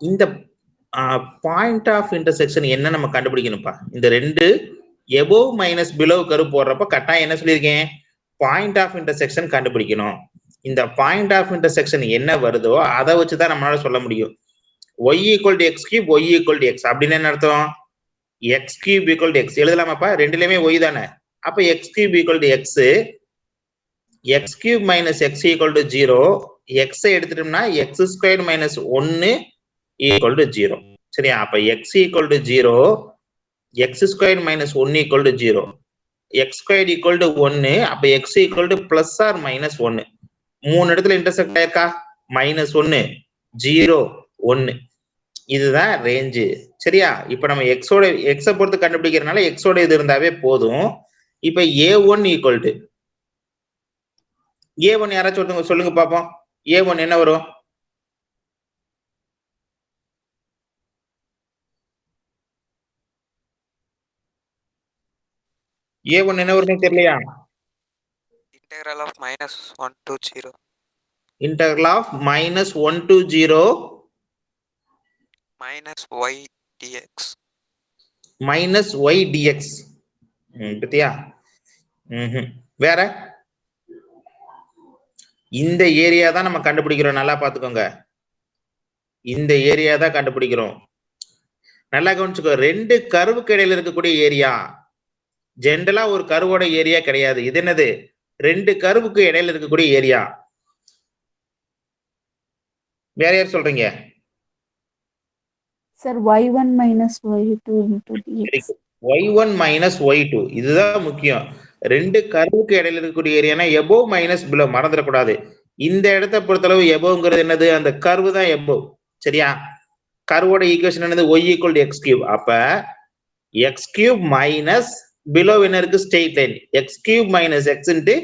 இந்த பாயிண்ட் ஆஃப் இன்டர்செக்ஷன் என்ன நம்ம கண்டுபிடிக்கணும்ப்பா. இந்த ரெண்டு எபோவ் மைனஸ் பிலோ கர்வ் போடுறப்ப கட்டாயம் என்ன சொல்லியிருக்கேன்? பாயிண்ட் ஆஃப் இன்டர்செக்ஷன் கண்டுபிடிக்கணும். இந்த பாயிண்ட் ஆஃப் இன்டர்செக்ஷன் என்ன வருதோ அதை வச்சுதான் நம்மளால சொல்ல முடியும். y equal to x cube y equal to x அப்படின்னு என்ன அர்த்தம்? X cube equal to x எழுதலாமாப்பா? ரெண்டுலயுமே ஒய் தானே. அப்ப x cube equal to x, x cube minus x equal to 0, x எடுத்துட்டோம்னா x square minus 1 equal to 0. சரியா? அப்ப x equal to 0, x square minus 1 equal to 0, x square equal to 1, அப்ப x equal to plus R minus 1. 3 இடத்துல intersect ஆயிருக்கா? -1, 0, 1. இதுதான் range. சரியா? இப்ப நம்ம எக்ஸோட எக்ஸை பொறுத்து கண்டுபிடிக்கிறதுனால எக்ஸோட இது இருந்தாவே போதும். இப்ப A1 ஈக்குவல் டு A1 யாராச்சும் ஒருத்தவங்க சொல்லுங்க பாப்போம். A1 என்ன வரும்? A1 என்ன வரும்னு தெரியலையா? integral of -1 to 0 integral of -1 to 0 minus y dx. minus y dx. பத்தியா? வேற இந்த ஏரியா தான் நம்ம கண்டுபிடிக்கிறோம். நல்லா பாத்துக்கோங்க, இந்த ஏரியா தான் கண்டுபிடிக்கிறோம். நல்லா கவனிச்சுக்கோ. ரெண்டு கர்வுக்கு இடையில இருக்கக்கூடிய ஏரியா. ஜென்ரலா ஒரு கர்வோட ஏரியா கிடையாது. இது என்னது? ரெண்டு கர்வுக்கு இடையில இருக்கக்கூடிய ஏரியா. வேற யார் சொல்றீங்க? Sir y1 minus y2 into dx. y1 minus y2 இதுதான் முக்கியம். ரெண்டு கர்வுக்கு இடையில இருக்கக்கூடிய ஏரியானா எபோவ் மைனஸ் பிலோ மறந்துடக்கூடாது. இந்த இடத்தை பொறுத்தளவு எபோவ்ங்கிறது என்னது? அந்த கர்வு தான் எபோவ். சரியா? கர்வோட ஈக்குவேஷன் என்னது? y equal to x cube. அப்ப எக்ஸ் கியூப் மைனஸ் பிலோ என்ன இருக்கு? Straight line X cube minus X into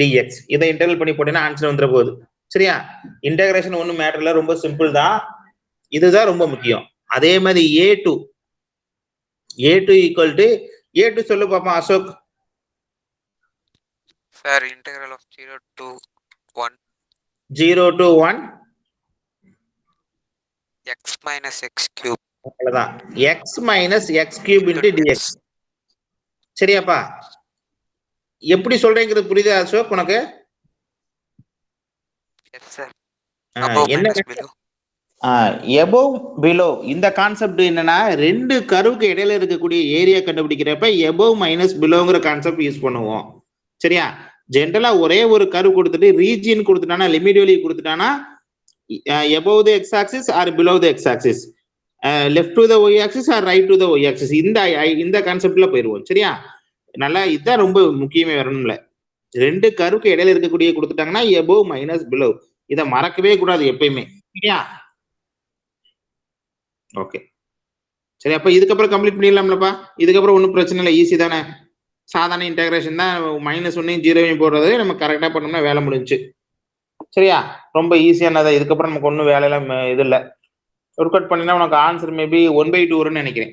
dx. இதை இன்டெகிரல் பண்ணி போட்டீங்கன்னா ஆன்சர் வந்துட போகுது. சரியா? இன்டகிரேஷன் ஒன்றும் மேட்டர் இல்லை, ரொம்ப சிம்பிள் தான். இதுதான் ரொம்ப முக்கியம். அதே மாதிரி A2 ஈக்குவல் டு A2 சொல்லு பாப்போம் Ashok. Sir, integral of 0 to 1 x minus x cube. அவ்வளவுதான். x minus x cube into dx. சரியாப்பா? எப்படி சொல்றேங்கிறது புரியுதா அசோக் உனக்கு? Yes sir. Above minus below. Above below இந்த கான்செப்ட் என்னன்னா, ரெண்டு கர்வுக்கு இடையில இருக்கக்கூடிய ஏரியா கண்டுபிடிக்கிறப்ப எபோவ் மைனஸ் பிலோங்கிற கான்செப்ட் யூஸ் பண்ணுவோம். சரியா? ஜென்ரலா ஒரே ஒரு கர்வ் கொடுத்துட்டு ரீஜியன் கொடுத்துட்டானா, லிமிட் வேல்யூ கொடுத்துட்டானா above the x axis or below the x axis, left to the y axis or right to the y axis, இந்த கான்செப்ட்ல போயிருவோம். சரியா? நல்லா இதுதான் ரொம்ப முக்கியமே வரணும்ல. ரெண்டு கர்வுக்கு இடையில இருக்கக்கூடிய கொடுத்துட்டாங்கன்னா above மைனஸ் பிலோ, இதை மறக்கவே கூடாது எப்பயுமே. சரியா? ஓகே சரி. அப்ப இதுக்கப்புறம் கம்ப்ளீட் பண்ணிடலாம்லப்பா. இதுக்கப்புறம் ஒன்றும் பிரச்சனை இல்லை, ஈஸி தானே. சாதாரண இன்டகிரேஷன் தான். -1 0 போடுறது நம்ம கரெக்டா பண்ணோம்னா வேலை முடிஞ்சு. சரியா? ரொம்ப ஈஸியானதா. இதுக்கப்புறம் நமக்கு ஒன்றும் வேலையெல்லாம் இது இல்லை. ஒர்க் அவுட் பண்ணினா உனக்கு ஆன்சர் மேபி 1/2 வரும்னு நினைக்கிறேன்.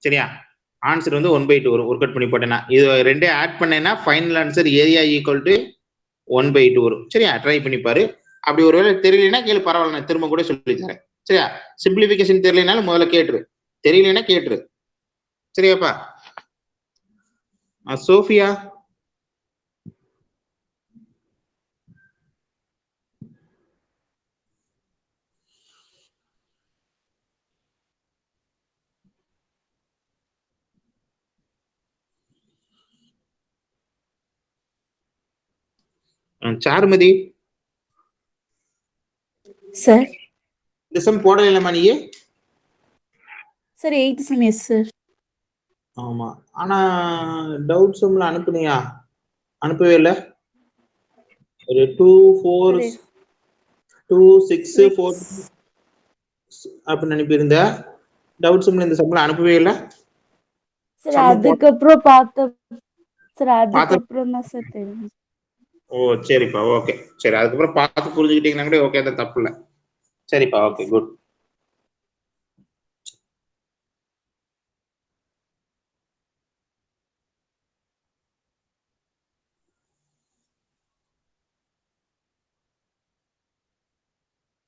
சரியா? ஆன்சர் வந்து 1/2 வரும் ஒர்க் அவுட் பண்ணி போட்டேன்னா. இது ரெண்டே ஆட் பண்ணேன்னா final answer area equal to 1/2 வரும். சரியா? ட்ரை பண்ணிப்பாரு. அப்படி ஒருவேளை தெரியலன்னா கேளு, பரவாயில்ல, நான் திரும்ப கூட சொல்லி தரேன். சரியா? சிம்பிளிபிகேஷன் தெரியலனாலும் முதல்ல கேட்டுரு, தெரியலன்னா கேட்டுரு. சரியாப்பா? சோஃபியா சாருமதி சார் இந்த சம் போடலைமா நீ? Sir 8th sem yes sir. ஆமா, ஆனா டவுட் சம்ல அனுப்புனியா? அனுப்பவே இல்லை. ஒரு 2 4 2 6 4 அப்படின்னு அனுப்பியிருந்த. டவுட் சம்ல இந்த சம்ல அனுப்பவே இல்லை சார். அதுக்கப்புறம் பார்த்தேன் சார், அதுக்கப்புறம் தான் சார் தெரியும். ஓ சரிப்பா, ஓகே சரி. அதுக்கப்புறம் பார்த்து புரிஞ்சுக்கிட்டீங்கன்னா கூட ஓகே, அது தப்பு இல்லை. சரிப்பா, ஓகே குட்.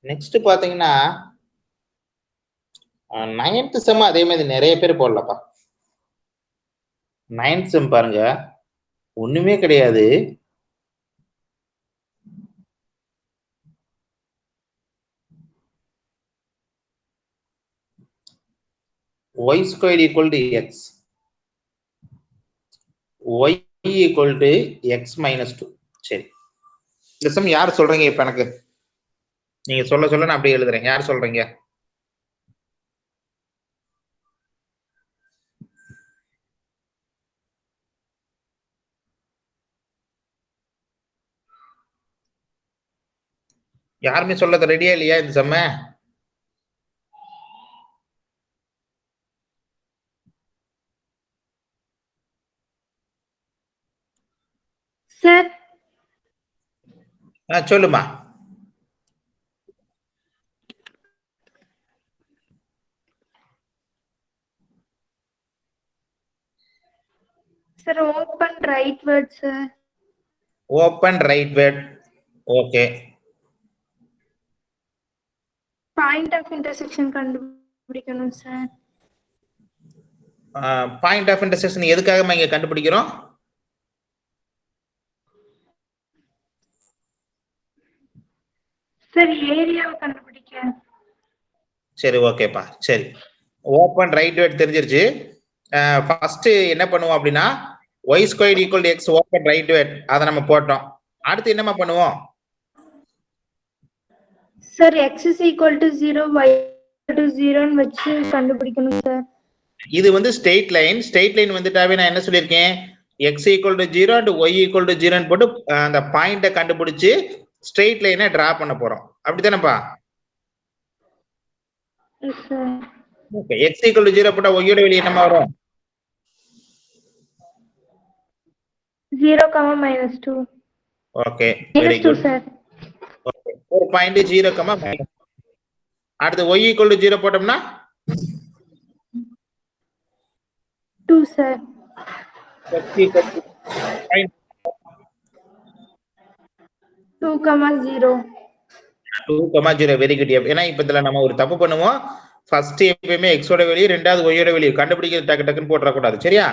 நெக்ஸ்ட் பாத்தீங்கன்னா 9th செம் அதே மாதிரி நிறைய பேர் போடலப்பா. 9th செம் பாருங்க, ஒண்ணுமே கிடையாது. y squared equal to x, y equal to x minus 2. சரி, இந்த சம் யார் சொல்றீங்க? இப்ப எனக்கு நீங்க சொல்ல சொல்ல நான் அப்படியே எழுதுறேன். யார் சொல்றீங்க? யாருமே சொல்ல ரெடியா இல்லையா இந்த சம்ம? சார் சொல்லுமா. Sir open rightward sir. Open rightward. Okay. Point of intersection கண்டுபிடிக்கணும் சார். பாயிண்ட் ஆஃப் இன்டர்செக்ஷன் எதுக்காக இங்க கண்டுபிடிக்கிறோம்? சார் ஏரியாவை கண்டுபிடிக்க. சரி, ஓகேப்பா. சரி, ஓப்பன் ரைட் வேர்ட் தெரிஞ்சிருச்சு. ஃபர்ஸ்ட் என்ன பண்ணுவோம் அப்படின்னா y squared equal to x open rightward அதை நம்ம போட்டோம். அடுத்து என்னமா பண்ணுவோம்? Sir x is equal to 0, y equal to 0 ன்னு வச்சு கண்டுபிடிக்கணும் சார். இது வந்து ஸ்ட்ரெயிட் லைன். ஸ்ட்ரெயிட் லைன் வந்துட்டாவே நான் என்ன சொல்லியிருக்கேன்? x equal to 0 and y equal to 0 ன்னு போட்டு அந்த பாயிண்ட கண்டுபிடிச்சு ஸ்ட்ரெயிட் லைனை டிரா பண்ண போறோம். அப்படித்தானப்பா? ஓகே. x equal to 0 போட்டா y யோட வெளியே என்னமா வரும்? 0, -2. Okay, very good sir. Okay, ஒரு பாயிண்ட் 0, அடுத்து y equal to 0 போட்டோம்னா 2 sir. x equal to 2, 2, 0. Very good. ஏன்னா இப்ப இதுல நம்ம ஒரு தப்பு பண்ணுவோம். ஃபர்ஸ்ட் எப்பயுமே x ஓட வெளியே, ரெண்டாவது y ஓட வெளியே கண்டுபிடிக்கிறது டக்கு டக்குன்னு போட்டுற கூடாது. சரியா?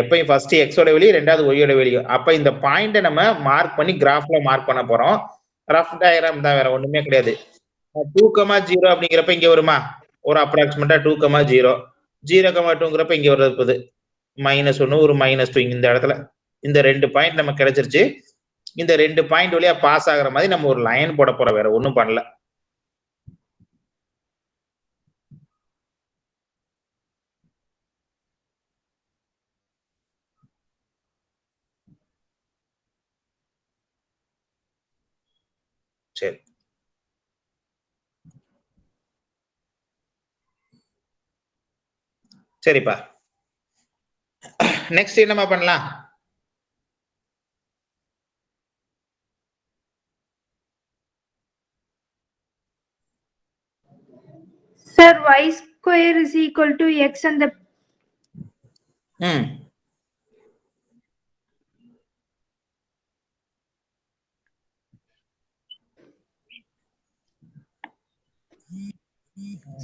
எப்பயும் ஃபர்ஸ்ட் x ஓட வெளியே, ரெண்டாவது y ஓட வெளியே. அப்ப இந்த பாயிண்ட நம்ம மார்க் பண்ணி கிராஃப்ல மார்க் பண்ண போறோம். ரஃப் டயக்ராம் தான், வேற ஒண்ணுமே கிடையாது. 2, 0 அப்படிங்கிறப்ப இங்க வருமா? ஒரு அப்ராக்சிமேட்டா 2, 0. 0,2ங்கிறப்ப இங்க வருது -1, ஒரு -2. இந்த இடத்துல இந்த 2 பாயிண்ட் நமக்கு கிடைச்சிருச்சு. இந்த 2 பாயிண்ட் வழியா பாஸ் ஆகுற மாதிரி நம்ம ஒரு லைன் போட போறோம். வேற ஒண்ணும் பண்ணல. சரி, சரிப்பா. நெக்ஸ்ட் என்னமா பண்ணலாம்? Sir y square is equal to x and the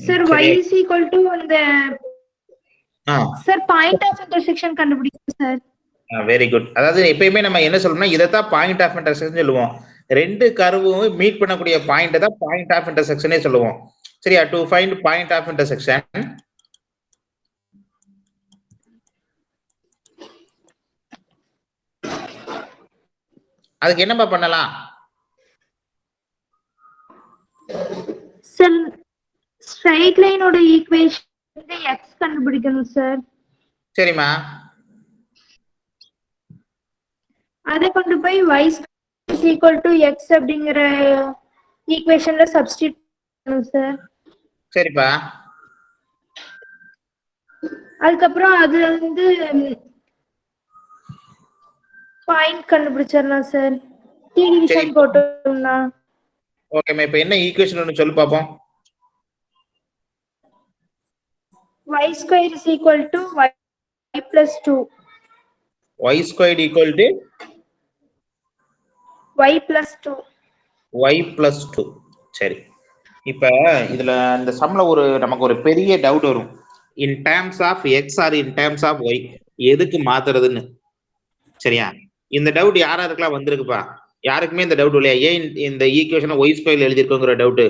sir y is equal to the sir point of intersection கண்டுபிடிக்கணும் சார். Very good. அதாவது எப்பயுமே நம்ம என்ன சொல்லணும்னா இதைத்தான் பாயிண்ட் ஆஃப் இன்டர்செக்ஷன் சொல்லுவோம். ரெண்டு கர்வும் மீட் பண்ணக்கூடிய பாயிண்ட் தான் பாயிண்ட் ஆஃப் இன்டர்செக்ஷனே சொல்லுவோம். சரியா? To find point of intersection அதுக்கு என்னப்பா பண்ணலாம்? சார் ஸ்ட்ரைட் லைனோட ஈக்குவேஷன் வந்து x கண்டுபிடிக்கணும் சார். சரிமா. அதை கொண்டு போய் y is equal to x அப்படிங்கிற ஈக்குவேஷன்ல சப்ஸ்டிட்யூட் பண்ணணும் சார். சரிப்பா. அதுக்கப்புறம் அதுல வந்து பாயிண்ட் கண்டுபிடிச்சிடலாம் சார். t டிவிஷன் போட்டோம்னா. ஓகேமா. இப்போ என்ன ஈக்குவேஷன் ஒன்னு சொல்லு பாப்போம். y square is equal to y plus 2. y squared equal to y plus 2. y plus 2. சரி, இப்ப இதுல இந்த சம்ல நமக்கு ஒரு பெரிய டவுட் வரும். In terms of x or in terms of y எதுக்கு மாத்துறதுன்னு. சரியா? இந்த டவுட் யாருக்கெல்லாம் வந்திருக்குப்பா? யாருக்குமே இந்த டவுட் இல்லையா? ஏன் இந்த ஈக்குவேஷனை ஒய் ஸ்கொயர்ல எழுதிருக்கோங்கிற டவுட்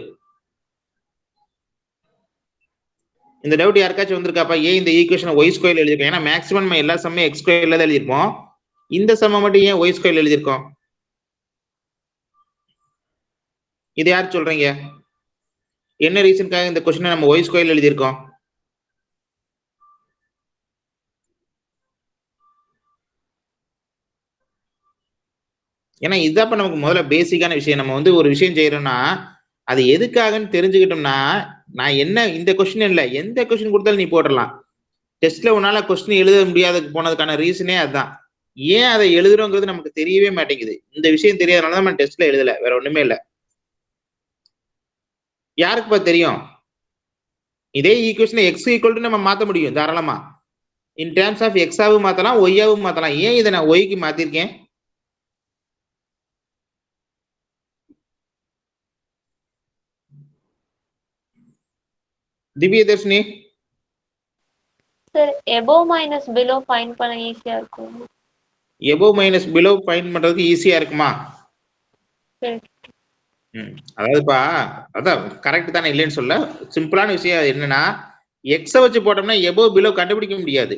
இந்த டவுட் யாருக்காச்சும் வந்திருக்காப்பா? ஏன் இந்த ஈக்குவேஷன் ஒய் ஸ்கொயர் எழுதிருக்கோம்? ஏன்னா மேக்ஸிமம் நம்ம எல்லா சம்மையும் எக்ஸ் ஸ்கொயர்ல தான் எழுதிருப்போம். இந்த சம்மை மட்டும் ஏன் ஒய் ஸ்கொயர்ல எழுதிருக்கோம்? இது யார் சொல்றீங்க? என்ன ரீசனுக்காக இந்த கொஸ்டினை நம்ம ஒய் ஸ்கொயர்ல எழுதிருக்கோம்? ஏன்னா இதுதான் நமக்கு முதல்ல பேசிக்கான விஷயம். நம்ம வந்து ஒரு விஷயம் செய்யறோம்னா அது எதுக்காகன்னு தெரிஞ்சுக்கிட்டோம்னா, நான் என்ன இந்த கொஸ்டின் இல்லை, எந்த கொஸ்டின் கொடுத்தாலும் நீ போடலாம். டெஸ்ட்ல உன்னால கொஸ்டின் எழுத முடியாத போனதுக்கான ரீசனே அதுதான். ஏன் அதை எழுதுறோங்கிறது நமக்கு தெரியவே மாட்டேங்குது. இந்த விஷயம் தெரியாதனால தான் நம்ம டெஸ்ட்ல எழுதல, வேற ஒண்ணுமே இல்லை. யாருக்குப்பா தெரியும்? இதே ஈக்குவேஷன் எக்ஸ் ஈக்குவல் டு நம்ம மாத்த முடியும் தாராளமா. இன் டேர்ம்ஸ் ஆஃப் எக்ஸாவும் மாத்தலாம், ஒய்யாவும் மாத்தலாம். ஏன் இதை நான் ஒய்க்கு மாத்திருக்கேன்? Dhivyadharshini, sir above minus below find பண்ண ஈஸியா இருக்கும். எபோவ் மைனஸ் பிலோ ஃபைண்ட் பண்றதுக்கு ஈஸியா இருக்குமா? அதாவதுப்பா, அதான் கரெக்ட் தானே, இல்லைன்னு சொல்ல. சிம்பிளான விஷயம் என்னன்னா, எக்ஸை வச்சு போட்டோம்னா எபோவ் பிலோ கண்டுபிடிக்க முடியாது.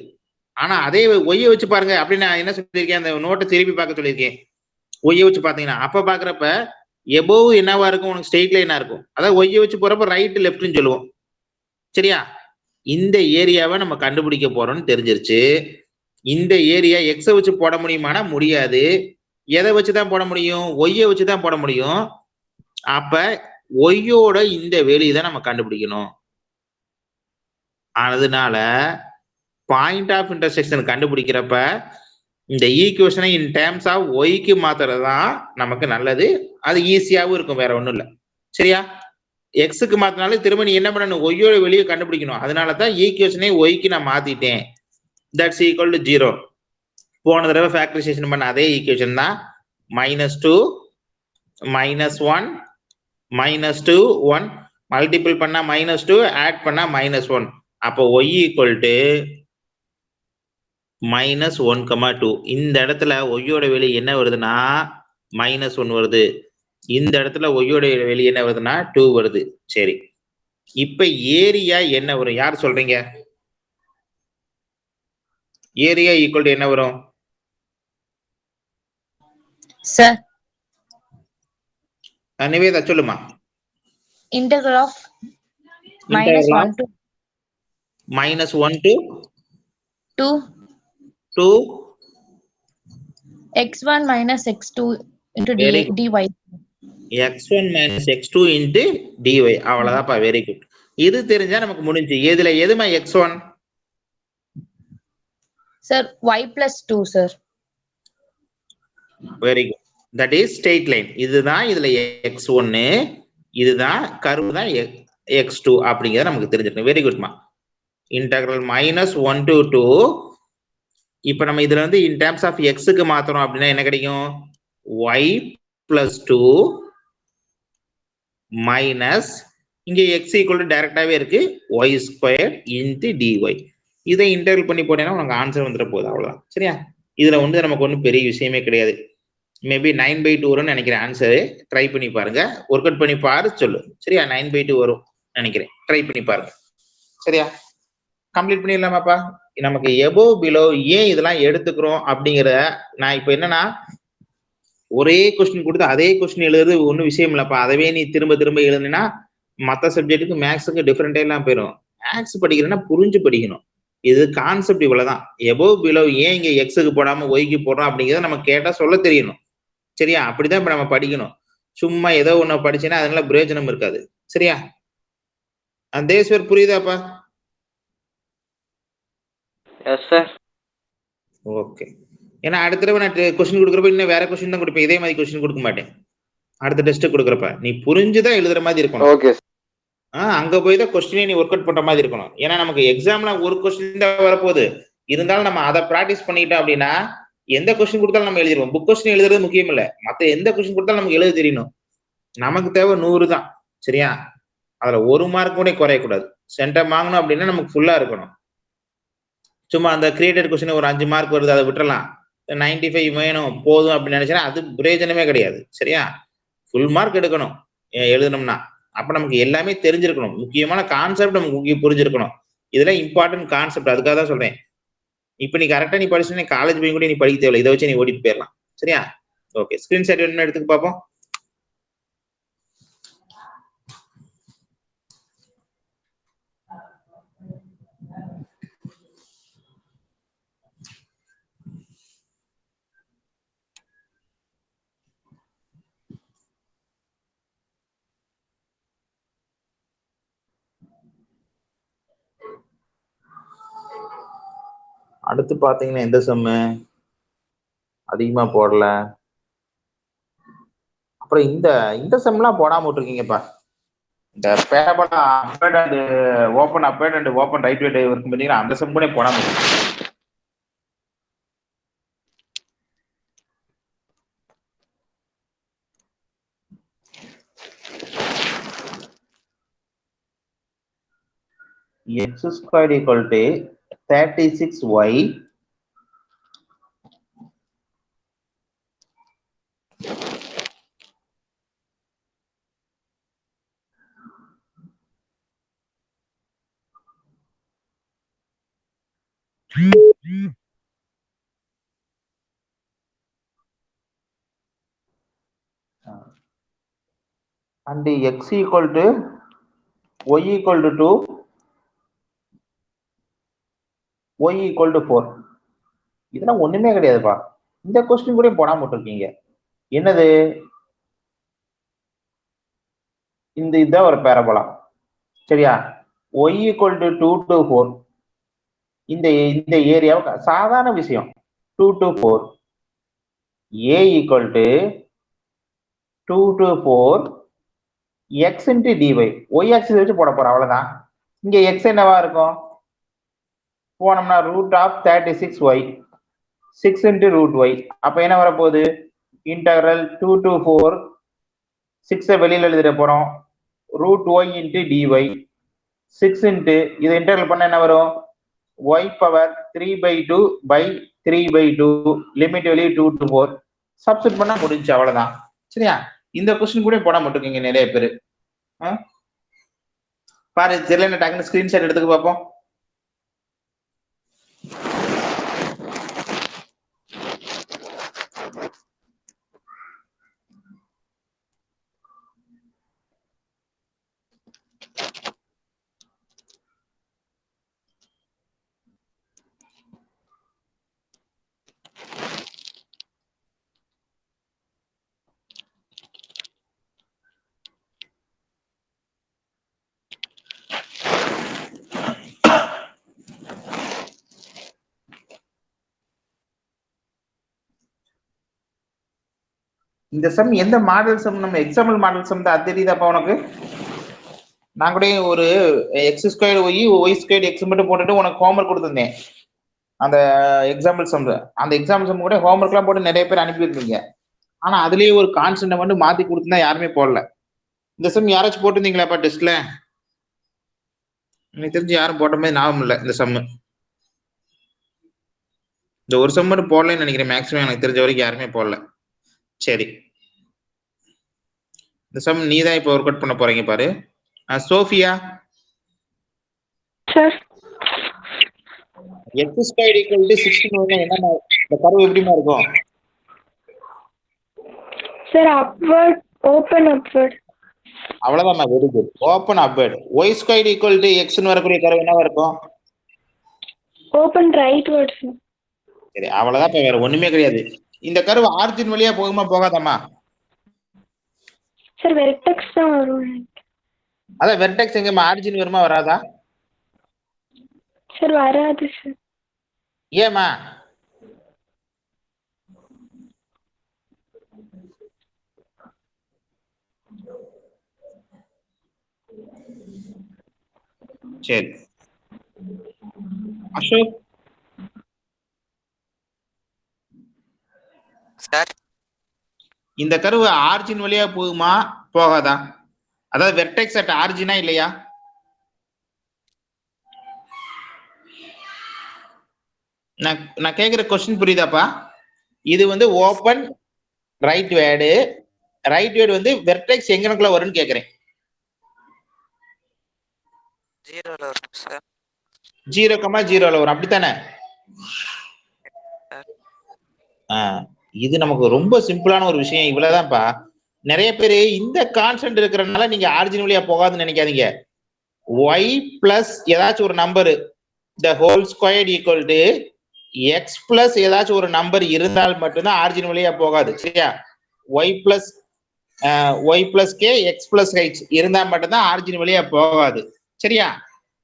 ஆனா அதே ஒய்யை வச்சு பாருங்க. அப்படின்னு நான் என்ன சொல்லியிருக்கேன், அந்த நோட்டை திருப்பி பார்க்க சொல்லியிருக்கேன். ஒய்யை வச்சு பாத்தீங்கன்னா அப்ப பாக்குறப்ப எபோவ் என்னவா இருக்கும், உனக்கு ஸ்ட்ரெயிட் லைனா இருக்கும். அதாவது ஒய்யை வச்சு போறப்ப ரைட் லெஃப்ட்னு சொல்லுவோம். சரியா? இந்த ஏரியாவை நம்ம கண்டுபிடிக்க போறோம்னு தெரிஞ்சிருச்சு. இந்த ஏரியா எக்ஸை வச்சு போட முடியுமானா முடியாது. எதை வச்சுதான் போட முடியும்? ஒய்யை வச்சுதான் போட முடியும். அப்ப ஒய்யோட இந்த வேல்யூ தான் நம்ம கண்டுபிடிக்கணும். அதனால பாயிண்ட் ஆஃப் இன்டர்செக்ஷன் கண்டுபிடிக்கிறப்ப இந்த ஈக்குவேஷனை இன் டேர்ம்ஸ் ஆஃப் ஒய்க்கு மாத்துறதுதான் நமக்கு நல்லது. அது ஈஸியாவும் இருக்கும், வேற ஒண்ணும் இல்லை. சரியா? எக்ஸுக்கு மாத்தினாலும் திரும்ப நீ என்ன பண்ணணும், ஒய்யோட வெளியே கண்டுபிடிக்கணும். அதனாலதான் ஈக்குவேஷனை ஒய்க்கு நான் மாத்திட்டேன். That's equal to 0. போன தடவை ஃபேக்டரைசேஷன் பண்ண அதே ஈக்குவேஷன் தான். -2 -1 -2 1 மல்டிபிள் பண்ணா -2 ஆட் பண்ணா -1. அப்போ y ஈக்குவல் டு -1, 2. இந்த இடத்துல ஒய்யோட வெளியே என்ன வருதுன்னா -1 வருது. இந்த இடத்துல ஒய்யோட வெளியே என்ன வருதுன்னா 2 வருது. சரி, இப்ப ஏரியா என்ன வரும்? யார் சொல்றீங்க? ஏரியா ஈக்குவல் டு என்ன வரும் சார்? நிவேதா சொல்லுமா. Integral of Integral -1 to -1 to 2 x1 minus x2 into dy. x1 minus x2 into dy. அவ்வளவுதான்ப்பா. Very good. இது தெரிஞ்சா நமக்கு முடிஞ்சு. இதுல எதுமா x1? Sir y plus 2 sir. Very good. That is straight line. இதுதான் இதுல x1, இதுதான் கர்வ் தான் x2 அப்படிங்கிறத நமக்கு தெரிஞ்சிருக்கும். வெரி குட்மா. Integral -1 to 2. இப்ப நம்ம இதுல வந்து இன் டேர்ம்ஸ் ஆஃப் எக்ஸுக்கு மாத்துறோம் அப்படின்னா என்ன கிடைக்கும்? y plus 2 மைனஸ் இங்க x ஈக்குவல் டு டைரக்டாவே இருக்கு y ஸ்கொயர் இன்டு dy. இதை இன்டெகிரல் பண்ணி போட்டேன்னா உனக்கு ஆன்சர் வந்துட போகுது. அவ்வளவுதான். சரியா? இதுல வந்து நமக்கு ஒன்றும் பெரிய விஷயமே கிடையாது. மேபி 9/2 வரும்னு நினைக்கிறேன். ஆன்சரு ட்ரை பண்ணி பாருங்க, ஒர்க் அவுட் பண்ணி பாரு, சொல்லு. சரியா? 9/2 வரும் நினைக்கிறேன். ட்ரை பண்ணி பாருங்க. சரியா? கம்ப்ளீட் பண்ணிடலாமாப்பா? நமக்கு எபோவ் பிலோ ஏன் இதெல்லாம் எடுத்துக்கிறோம் அப்படிங்கிற நான் இப்ப என்னன்னா, ஒரே கொஸ்டின் கொடுத்து அதே கொஸ்டின் எழுதுறது ஒன்றும் விஷயம் இல்லப்பா. அதவே நீ திரும்ப திரும்ப எழுதுனா மற்ற சப்ஜெக்ட்டுக்கு மேக்ஸுக்கு டிஃப்ரெண்டே எல்லாம் போயிடும். மேக்ஸ் படிக்கிறேன்னா புரிஞ்சு படிக்கணும். இது கான்செப்ட் இவ்வளவுதான். எபோவ் பிலோ ஏன் இங்க எக்ஸுக்கு போடாம ஒய்க்கு போடுறோம் அப்படிங்கிறத நம்ம கேட்டா சொல்ல தெரியணும். சரியா? அப்படிதான் இப்ப நம்ம படிக்கணும். சும்மா ஏதோ ஒண்ணு படிச்சேன்னா அதனால பிரயோஜனம் இருக்காது. சரியா? தேஸ்வர் புரியுதாப்பா? Yes sir. ஓகே. ஏன்னா அடுத்த தடவை நான் கொஸ்டின் கொடுக்குறப்ப இன்னும் வேற கொஸ்டின் தான் கொடுப்பேன். இதே மாதிரி கொஸ்டின் கொடுக்க மாட்டேன். அடுத்த டெஸ்ட் கொடுக்குறப்ப நீ புரிஞ்சுதான் எழுதுற மாதிரி இருக்கணும். ஓகே. அங்க போய் தான் கொஸ்டினே நீ ஒர்க் அவுட் பண்ற மாதிரி இருக்கணும். ஏன்னா நமக்கு எக்ஸாம்ல ஒரு கொஸ்டின் தான் வரப்போகுது. இருந்தாலும் நம்ம அதை ப்ராக்டிஸ் பண்ணிட்டோம் அப்படின்னா எந்த கொஸ்டின் கொடுத்தாலும் நம்ம எழுதிடுவோம். புக் கொஸ்டின் எழுதுறது முக்கியம் இல்ல, மத்த எந்த கொஸ்டின் கொடுத்தாலும் நமக்கு எழுத தெரியணும். நமக்கு தேவை 100 தான். சரியா? அதுல 1 மார்க் கூட குறையக்கூடாது. சென்டம் வாங்கணும் அப்படின்னா நமக்கு ஃபுல்லா இருக்கணும். சும்மா அந்த கிரியேட்டட் கொஸ்டின் ஒரு 5 மார்க் வருது, அதை விட்டுறலாம். 95 வேணும் போதும் அப்படின்னு நினைச்சா அது பிரயோஜனமே கிடையாது. சரியா? ஃபுல் மார்க் எடுக்கணும் எழுதணும்னா. அப்ப நமக்கு எல்லாமே தெரிஞ்சிருக்கணும். முக்கியமான கான்செப்ட் நமக்கு புரிஞ்சிருக்கணும். இதெல்லாம் இம்பார்ட்டன்ட் கான்செப்ட், அதுக்காக தான் சொல்றேன். இப்ப நீ கரெக்டா நீ படிச்சுன்னா காலேஜ் போய் கூட நீ படிக்க தேவையில்லை, இதை வச்சு நீ ஓடிட்டு போயிடலாம். சரியா? ஓகே, ஸ்கிரீன்ஷாட் வேணும்னு எடுத்துக்க பார்ப்போம். அடுத்து பாத்தீங்கன்னா எந்த சம்மு அதிகமா போடல, அப்புறம் இந்த சம்லாம் போடாம விட்டுருக்கீங்கப்பா. இந்த parabola upward and open upward and open rightward இருக்கும் பார்த்தீங்கன்னா, அந்த சம் கூட போடாம x squared equal to 36y and x equal to y equal to 2, y equal to 4. இதெல்லாம் ஒண்ணுமே கிடையாதுப்பா. இந்த கொஸ்டின் கூட போடாம விட்டுருக்கீங்க. என்னது? இதுதான் ஒரு பேரபோலா. சரியா? y equal to 2 to 4. இந்த ஏரியாவுக்கு சாதாரண விஷயம் 2 to 4. a equal to 2 to 4 x into dy. y axis வச்சு போட போறோம், அவ்வளவுதான். இங்க x என்னவா இருக்கும்? போனோம்னா root of 36y 6 into root y. அப்ப என்ன வரப்போகுது? இன்டகரல் 2 to 4 6 வெளியில எழுதிட போறோம், root y into dy 6 into இதை இன்டகரல் பண்ண என்ன வரும்? y பவர் 3/2 by 3/2 லிமிட் வெளியே 2 to 4 சப்ஸ்டிட் பண்ணா முடிஞ்சு, அவ்வளவுதான். சரியா? இந்த கொஸ்டின் கூட போட மாட்டேங்க நிறைய பேரு. பாரு தெரியல, டக்குனு ஸ்கிரீன்ஷாட் எடுத்துக்க பார்ப்போம். இந்த சம் எந்த மாடல் சம்? நம்ம எக்ஸாம்பிள் மாடல் சம் தான். அது தெரியுதாப்பா உனக்கு? நான் கூட ஒரு x square y square x மட்டும் போட்டுட்டு உனக்கு ஹோம்ஒர்க் கொடுத்துருந்தேன். அந்த எக்ஸாம்பிள் சம், அந்த எக்ஸாம்பிள் சம் கூட ஹோம்ஒர்க்லாம் போட்டு நிறைய பேர் அனுப்பியிருந்தீங்க. ஆனா அதுலயே ஒரு கான்ஸ்டன்ட் மட்டும் மாத்தி கொடுத்துருந்தா யாருமே போடல. இந்த சம் யாராச்சும் போட்டிருந்தீங்களாப்பா டெஸ்ட்ல? எனக்கு தெரிஞ்சு யாரும் போட்ட மாதிரி ஞாபகம் இல்லை. இந்த சம்மு இந்த ஒரு சம் மட்டும் போடலன்னு நினைக்கிறேன். மேக்ஸிமம் எனக்கு தெரிஞ்ச வரைக்கும் யாருமே போடல. சரி, இந்த சம் நீ தான் இப்போ ஒர்க் அவுட் பண்ண போறீங்க பாரு. Sophia, sir x square equal to 16 என்ன இந்த கர்வ் எப்படிமா இருக்கும்? Sir upward, open upward. அவ்வளவுதான், very good, open upward. y square equal to x ன்னு வரக்கூடிய கர்வ் என்னவா இருக்கும்? Open rightward. சரி, அவ்வளவுதான், வேற ஒண்ணுமே கிடையாது. இந்த கர்வ் ஆரிஜின் வழியா போகுமா போகாதாமா? சார் வெர்டெக்ஸ் தான் வரும். அதான் வெர்டெக்ஸ் எங்கமா ஆரிஜின் வருமா வராதா? சார் வராது சார். ஏமா? சரி அசோக் சார், இந்த கர்வ் ஆரிஜின் வழியா போகுமா போகாதா? அதாவது வெர்டெக்ஸ் அட் ஆரிஜினா இல்லையா? நான் கேக்குற கொஸ்டின் புரியுதாப்பா? இது வந்து open right word, right word வந்து வெர்டெக்ஸ் எங்கனக்குள்ள வரும்னு கேக்குறேன். 0ல வரும் சார். 0,0ல வரும் அப்படித்தானே? இது நமக்கு ரொம்ப சிம்பிளான ஒரு விஷயம். இவ்வளவுதான்ப்பா. நிறைய பேரு இந்த கான்ஸ்டன்ட் இருக்கிறதுனால நீங்க ஆரிஜின் வழியா போகாதுன்னு நினைக்காதீங்க. y பிளஸ் ஏதாச்சும் ஒரு number the whole squared equal to x plus ஏதாச்சும் ஒரு நம்பர் இருந்தால் மட்டும்தான் ஆரிஜின் வழியா போகாது. சரியா? y plus k x plus h இருந்தா மட்டும்தான் ஆரிஜின் வழியா போகாது. சரியா?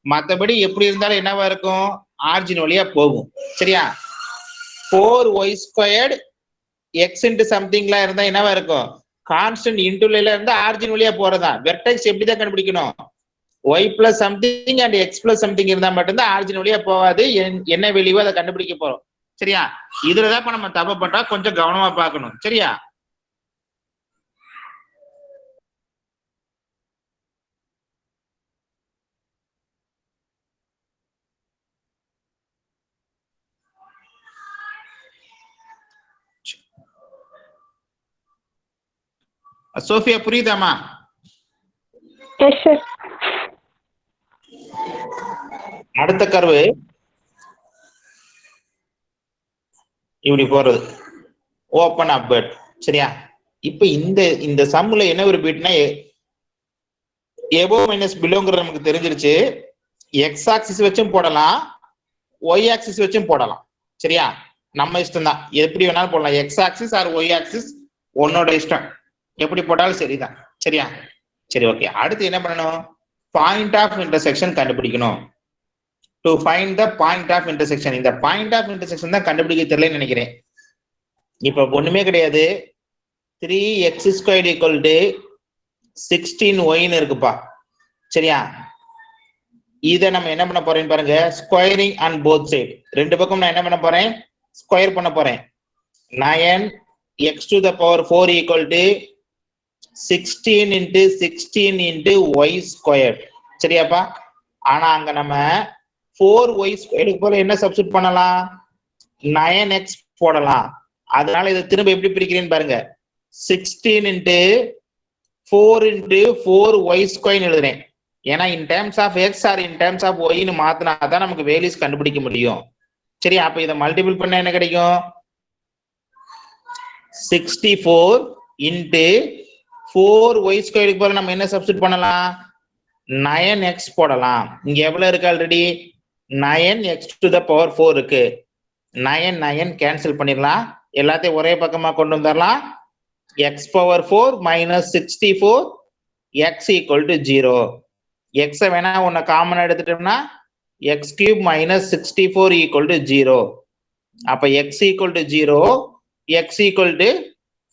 மத்தபடி எப்படி இருந்தாலும் என்னவா இருக்கும்? ஆரிஜின் வழியா போகும். சரியா? 4y squared x into somethingல இருந்தா என்னவா இருக்கும்? கான்ஸ்டன்ட் இன்டுல இருந்தா ஆரிஜின் வழியா போறதா. வெர்டெக்ஸ் எப்படிதான் கண்டுபிடிக்கணும்? y plus something and x plus something இருந்தா மட்டும்தான் ஆரிஜின் வழியா போகாது. என்ன வெளியோ அதை கண்டுபிடிக்க போறோம். சரியா? இதுலதான் இப்ப நம்ம தப்பு பண்றா, கொஞ்சம் கவனமா பார்க்கணும். சரியா? சோஃபியா புரியுதாமா? Yes sir. அடுத்த கர்வு இப்படி போறது, ஓபன் அப் பட். சரியா? இப்ப இந்த சம்முல என்ன ஒரு பிட்னா எபோவ் மைனஸ் பிலோங்கிறது நமக்கு தெரிஞ்சிருச்சு. எக்ஸ் ஆக்சிஸ் வச்சும் போடலாம், ஒய் ஆக்சிஸ் வச்சும் போடலாம். சரியா? நம்ம இஷ்டம் தான், எப்படி வேணாலும் போடலாம். X axis or y axis உன்னோட இஷ்டம், எப்படி போட்டாலும் சரிதான். சரியா? சரி, ஓகே. அடுத்து என்ன பண்ணணும்? பாயிண்ட் ஆஃப் இன்டர்செக்ஷன் கண்டுபிடிக்கணும். To find the point of intersection. இந்த பாயிண்ட் ஆஃப் இன்டர்செக்ஷன் தான் கண்டுபிடிக்க தெரியலன்னு நினைக்கிறேன். இப்ப ஒண்ணுமே கிடையாது. 3x squared equal to 16y இருக்குப்பா. சரியா? இதை நம்ம என்ன பண்ண போறேன்னு பாருங்க. ஸ்கொயரிங் ஆன் போத் சைடு, ரெண்டு பக்கம் நான் என்ன பண்ண போறேன்? ஸ்கொயர் பண்ண போறேன். 9x to the power 4 equal to 16 into 16 into y squared. சரியாப்பா? ஆனா அங்க நம்ம 4y squared போல என்ன சப்ஸ்டிட் பண்ணலாம்? 9x போடலாம். அதனால இதை திரும்ப எப்படி பிரிக்கிறேன்னு பாருங்க. 16 into 4 into 4y squared எழுதுறேன். ஏன்னா in terms of x or in terms of y ன்னு மாத்தினா தான் நமக்கு வேல்யூஸ் கண்டுபிடிக்க முடியும். சரி, அப்ப இதை மல்டிபிள் பண்ண என்ன கிடைக்கும்? 64 into 4y squared போல நம்ம என்ன சப்ஸ்டிட் பண்ணலாம்? 9x போடலாம். இங்க எவ்வளவு இருக்கு? Already 9x to the power 4 இருக்கு. 9 கேன்சல் பண்ணிடலாம், எல்லாத்தையும் ஒரே பக்கமா கொண்டு வந்துடலாம். x power 4 minus 64 x equal to 0. x வேணா ஒன்ன காமன் எடுத்துட்டோம்னா x cube minus 64 equal to 0. அப்ப x equal to 0, x equal to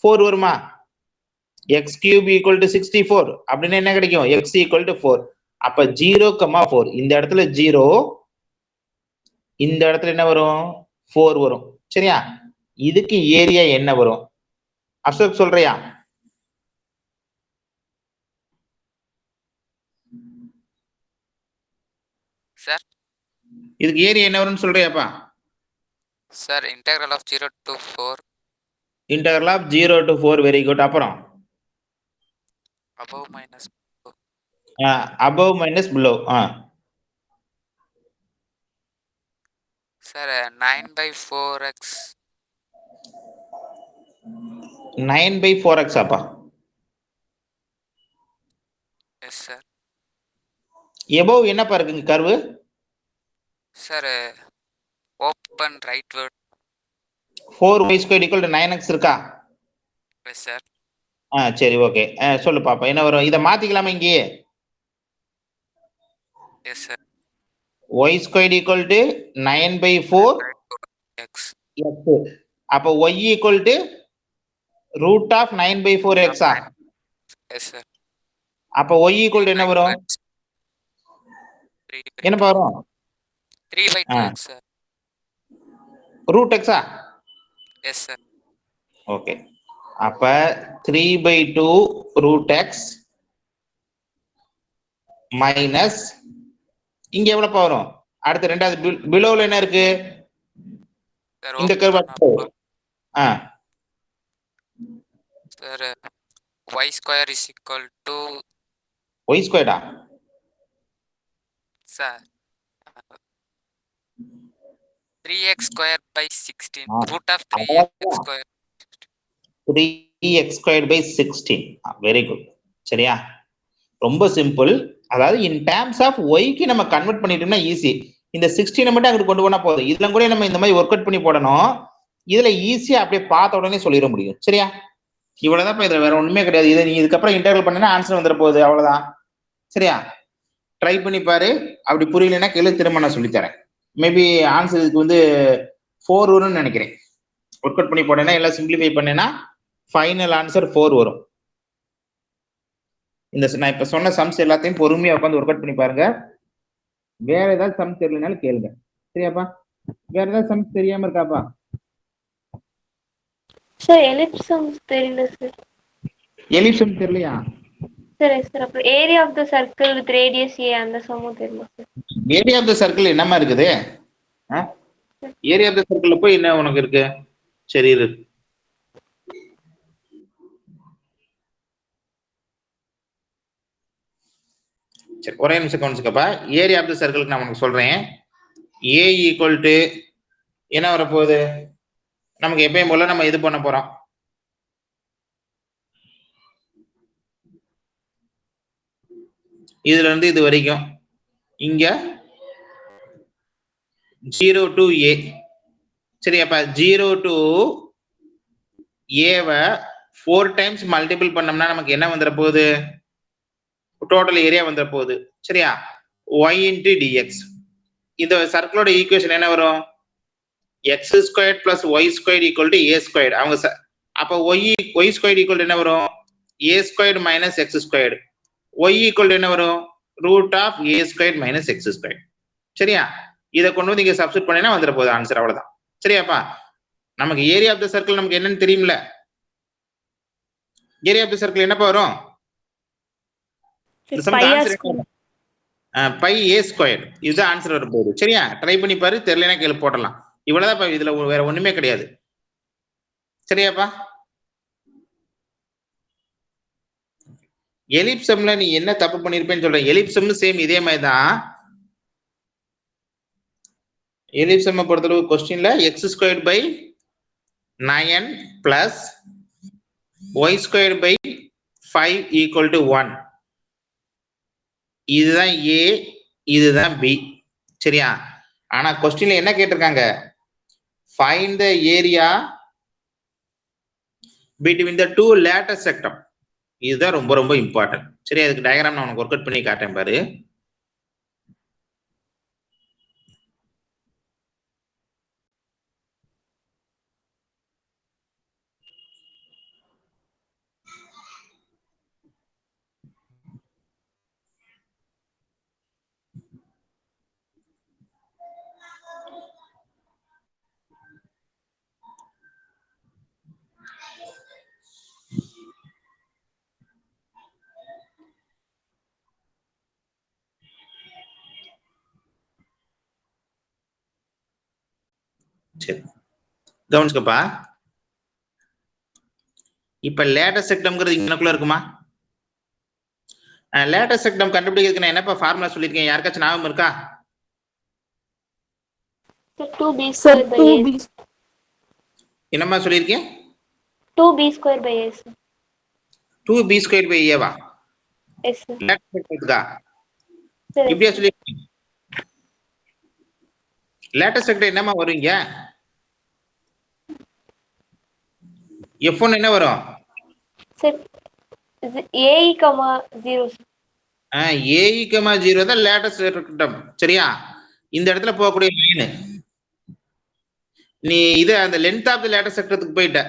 4 வருமா? x cube equal to 64 அப்படின்னு என்ன கிடைக்கும்? x equal to 4. அப்ப 0,4. இந்த இடத்துல 0, இந்த இடத்துல என்ன வரும்? 4 வரும். சரியா? இதுக்கு ஏரியா என்ன வரும்? அசோக் சொல்றியா? சார் இதுக்கு ஏரியா என்ன வரும்னு சொல்றியாப்பா? Sir integral of 0 to 4 integral of 0 to 4. Very good. அப்புறம் above minus above minus below. Sir 9/4x. 9/4x அப்பா. Yes sir. above என்னப்பா இருக்குங்க கர்வு? Sir open rightward 4y squared equal to 9x இருக்கா? Yes sir. சரி, ஓகே. சொல்லு பாப்பா என்ன வரும்? இதை மாத்திக்கலாமா இங்கேயே? Yes sir. y squared equal to 9/4 x. அப்ப y equal to root of 9/4x. Yes sir. அப்ப y equal to என்ன வரும்? என்ன வரும்? 3/2x sir. root x. S sir. Okay. அப்ப 3/2 root x மைனஸ் இங்க எவ்வளவு வரும்? அடுத்து ரெண்டாவது பிலோல என்ன இருக்கு? இந்த curve. Sir y square is equal to y squared. Sir 3x square by 16 root of 3x square 3x squared by 16. Very good. சரியா? ரொம்ப சிம்பிள். அதாவது இன் டேர்ம்ஸ் ஆஃப் ஒய்க்கு நம்ம கன்வெர்ட் பண்ணிட்டோம்னா ஈஸி. இந்த 16 மட்டும் அங்கிட்டு கொண்டு போனா போதும். இதுல கூட நம்ம இந்த மாதிரி ஒர்க் அவுட் பண்ணி போடணும். இதுல ஈஸியா அப்படியே பார்த்த உடனே சொல்லிட முடியும். சரியா? இவ்வளவுதான். இதுல வேற ஒண்ணுமே கிடையாது. இதை நீ இதுக்கப்புறம் இன்டர்வல் பண்ணா ஆன்சர் வந்துட போகுது. அவ்வளவுதான். சரியா? ட்ரை பண்ணி பாரு. அப்படி புரியலன்னா கேளு, திரும்ப நான் சொல்லித்தரேன். மேபி ஆன்சர் இதுக்கு வந்து 4 வரும்னு நினைக்கிறேன். ஒர்க் அவுட் பண்ணி போட்டேன்னா எல்லாம் சிம்பிளிஃபை பண்ணேன்னா ஃபைனல் ஆன்சர் 4 வரும். இந்த நான் இப்ப சொன்ன சம்ஸ் எல்லாத்தையும் பொறுமையா உட்காந்து ஒர்க் அவுட் பண்ணி பாருங்க. வேற ஏதாவது சம்ஸ் தெரியலனாலும் கேளுங்க. சரியாப்பா? வேற ஏதாவது சம்ஸ் தெரியாம இருக்காப்பா? சார் எலிப்சம்ஸ் தெரியல சார். எலிப்சம் தெரியலையா? சரி சார். அப்புறம் area of the circle with radius a அந்த சம்மும் தெரியல sir. Area of the circle என்னமா இருக்குது? ஏரியா ஆஃப் த சர்க்கிள்ல போய் என்ன உனக்கு இருக்கு? சரி இருக்கு. சரி, ஒரே நிமிஷம் கவனிச்சுக்கப்பா. ஏரியா ஆஃப் த சர்க்கிளுக்கு நான் உனக்கு சொல்றேன். ஏ ஈக்குவல் டு என்ன வரப்போகுது? நமக்கு எப்பயும் போல நம்ம இது பண்ண போறோம். இதுல இருந்து இது வரைக்கும் இங்க 0 to a. சரியாப்பா? 0 to a-வை 4 times multiple பண்ணோம்னா நமக்கு என்ன வந்துட போகுது? டோட்டல் ஏரியா வந்துட போகுது. சரியா? y into dx. இந்த சர்க்கிளோட ஈக்குவேஷன் என்ன வரும்? x squared plus y squared equal to a squared. அவங்க அப்ப y squared equal to என்ன வரும்? a squared minus x squared. y equal to என்ன வரும்? root of a squared minus x squared. சரியா? இதை கொண்டு வந்து இங்க சப்ஸ்டிட் பண்ணினா வந்துட போகுது ஆன்சர். அவ்வளவுதான். சரியாப்பா? நமக்கு ஏரியா ஆஃப் த சர்க்கிள் நமக்கு என்னன்னு தெரியும்ல? ஏரியா ஆஃப் த சர்க்கிள் என்னப்பா வரும்? Pi a square. இதுதான் ஆன்சர் வர போகுது. சரியா? ட்ரை பண்ணி பாரு. தெரியலனா கேளு, போடலாம். இவ்வளவுதான். இதுல வேற ஒண்ணுமே கிடையாது. சரியாப்பா? எலிப்சம்ல நீ என்ன தப்பு பண்ணிருப்பேன்னு சொல்றேன். எலிப்சம் சேம் இதே மாதிரி தான். எலிப்சம் பொறுத்தளவு கொஸ்டின்ல x squared by 9 plus y squared by 5 equal to 1. இதுதான் ஏ, இதுதான் பி. சரியா? ஆனா கொஸ்டின்ல என்ன கேட்டிருக்காங்க? Find the area between the two latus rectum. இதுதான் ரொம்ப ரொம்ப இம்பார்ட்டன்ட். சரி, அதுக்கு டயக்ராம் நான் உனக்கு ஒர்க் அவுட் பண்ணி காட்டேன் பாரு. சரி, கவனிச்சுக்கப்பா. இப்ப லேட்டஸ்ட் செக்டம்ங்கிறது இங்கனக்குள்ள இருக்குமா? லேட்டஸ்ட் செக்டம் கண்டுபிடிக்கிறதுக்கு நான் என்னப்பா ஃபார்முலா சொல்லியிருக்கேன்? யாருக்காச்சும் ஞாபகம் இருக்கா? 2b square by a. என்னம்மா சொல்லியிருக்கேன்? 2b square by a. 2b squared by a வா? Yes sir. லேட்டஸ்ட் செக்டம்க்கா Sir. இப்படியா சொல்லியிருக்கேன்? லேட்டஸ்ட் செக்டம் என்னம்மா வருவீங்க? F1 என்ன வரும்? Sir, a, 0. a, 0 தான் லேட்டஸ்ட் செக்டம். சரியா? இந்த இடத்துல போகக்கூடிய லைன் நீ இது அந்த லென்த் ஆஃப் தி லேட்டஸ்ட் செக்டத்துக்கு போயிட்ட.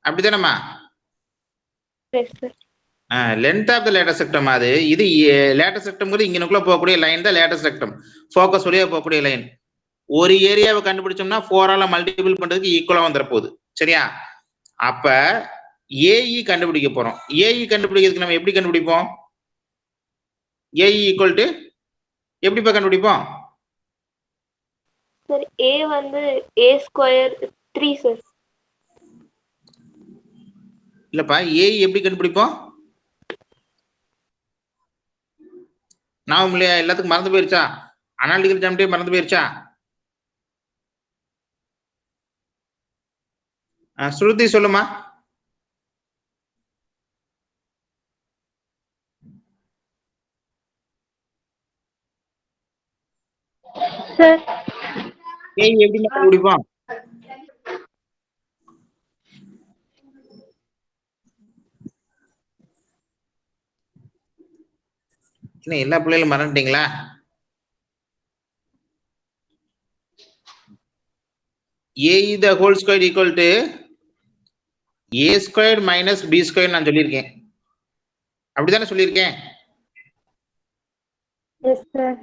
அப்படிதானம்மா? Yes sir. Length of the latus rectum. அது இது லேட்டஸ்ட் செக்டம்ங்கிறது இங்கனுக்குள்ள போகக்கூடிய லைன் தான் லேட்டஸ்ட் செக்டம். ஃபோக்கஸ் வழியா போகக்கூடிய லைன். ஒரு ஏரியாவை கண்டுபிடிச்சோம்னா 4ஆல மல்டிபிள் பண்றதுக்கு ஈக்குவலா வந்துட போகுது. சரியா? அப்ப ஏஇ கண்டுபிடிக்க போறோம். ஏஇ கண்டுபிடிக்கிறதுக்கு நம்ம எப்படி கண்டுபிடிப்போம்? ஏஇ ஈக்குவல் டு எப்படிப்பா கண்டுபிடிப்போம்? Sir, a வந்து a square 3 sir. இல்லப்பா, ஏஇ எப்படி கண்டுபிடிப்போம்? நான் இல்லையா எல்லாத்துக்கும் மறந்து போயிருச்சா? அனாலிட்டிக்கல் ஜாமெட்ரி மறந்து போயிருச்சா? ஸ்ருதி சொல்லுமா. சார் ஏய் எப்படி கண்டுபிடிப்போம்? என்ன எல்லா பிள்ளைகளும் மறந்துட்டீங்களா? a the whole square equal to a squared minus b squared நான் சொல்லியிருக்கேன். அப்படிதானே சொல்லியிருக்கேன்? Yes sir.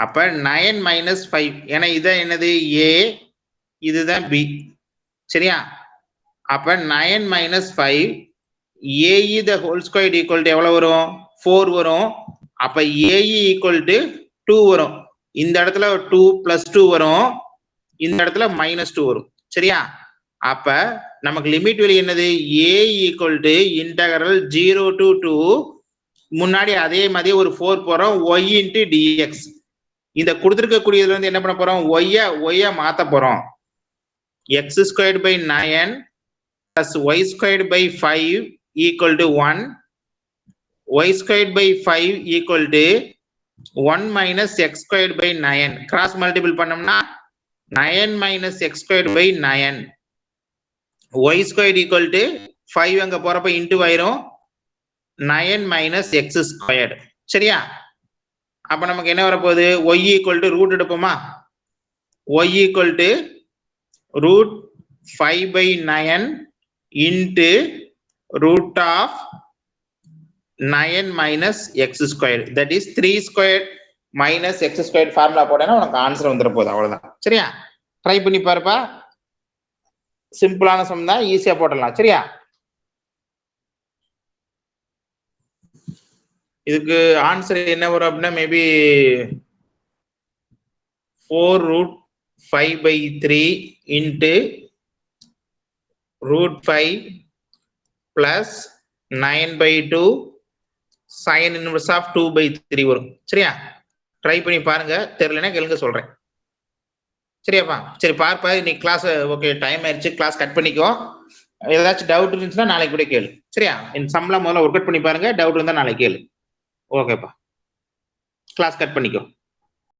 அப்ப 9 minus 5 ஏன்னா இதான் என்னது a, இதுதான் b. சரியா? அப்ப 9 minus 5 a the whole square equal to எவ்வளவு வரும்? 4 வரும். அப்ப a equal to 2 வரும். இந்த இடத்துல 2 plus 2 வரும். இந்த இடத்துல -2 வரும். சரியா? அப்ப நமக்கு லிமிட் வெளி என்னது? a equal to integral 0 to 2 முன்னாடி அதே மாதிரி ஒரு 4 போறோம் y into dx. இந்த கொடுத்திருக்கக்கூடியதுல இருந்து என்ன பண்ண போறோம்? y மாத்த போறோம். x squared by 9 plus y squared by 5 equal to 1. y squared by 5 equal to 1 minus x squared by 9. Cross multiple பண்ணோம்னா 9 minus x squared by 9. y squared equal to 5 அங்க போறப்ப இன்டு ஆயிரும் 9 minus x squared. சரியா? அப்ப நமக்கு என்ன வரப்போகுது? y equal to root எடுப்போமா? y equal to root 5 by 9 into root of 9 minus x squared. That is 3 squared minus x squared formula போட்டேன்னா உனக்கு ஆன்சர் வந்துட போகுது. அவ்வளவுதான். சரியா? ட்ரை பண்ணி பாருப்பா. சிம்பிளான சம் தான், ஈஸியா போடலாம். சரியா? இதுக்கு ஆன்சர் என்ன வரும் அப்படின்னா maybe 4 root 5 by 3 into root 5 plus 9 by 2 sin inverse of 2 by 3 வரும். சரியா? ட்ரை பண்ணி பாருங்க. தெரியலன்னா கேளுங்க சொல்றேன். சரியாப்பா? சரி பார்ப்பா. நீ கிளாஸ் ஓகே டைம் ஆயிடுச்சு, கிளாஸ் கட் பண்ணிக்கோ. ஏதாச்சும் டவுட் இருந்துச்சுன்னா நாளைக்கு கூட கேளு. சரியா? இந்த சம்லாம் முதல்ல ஒர்க் அவுட் பண்ணி பாருங்க. டவுட் இருந்தா நாளைக்கு கேளு. ஓகேப்பா, கிளாஸ் கட் பண்ணிக்கோ.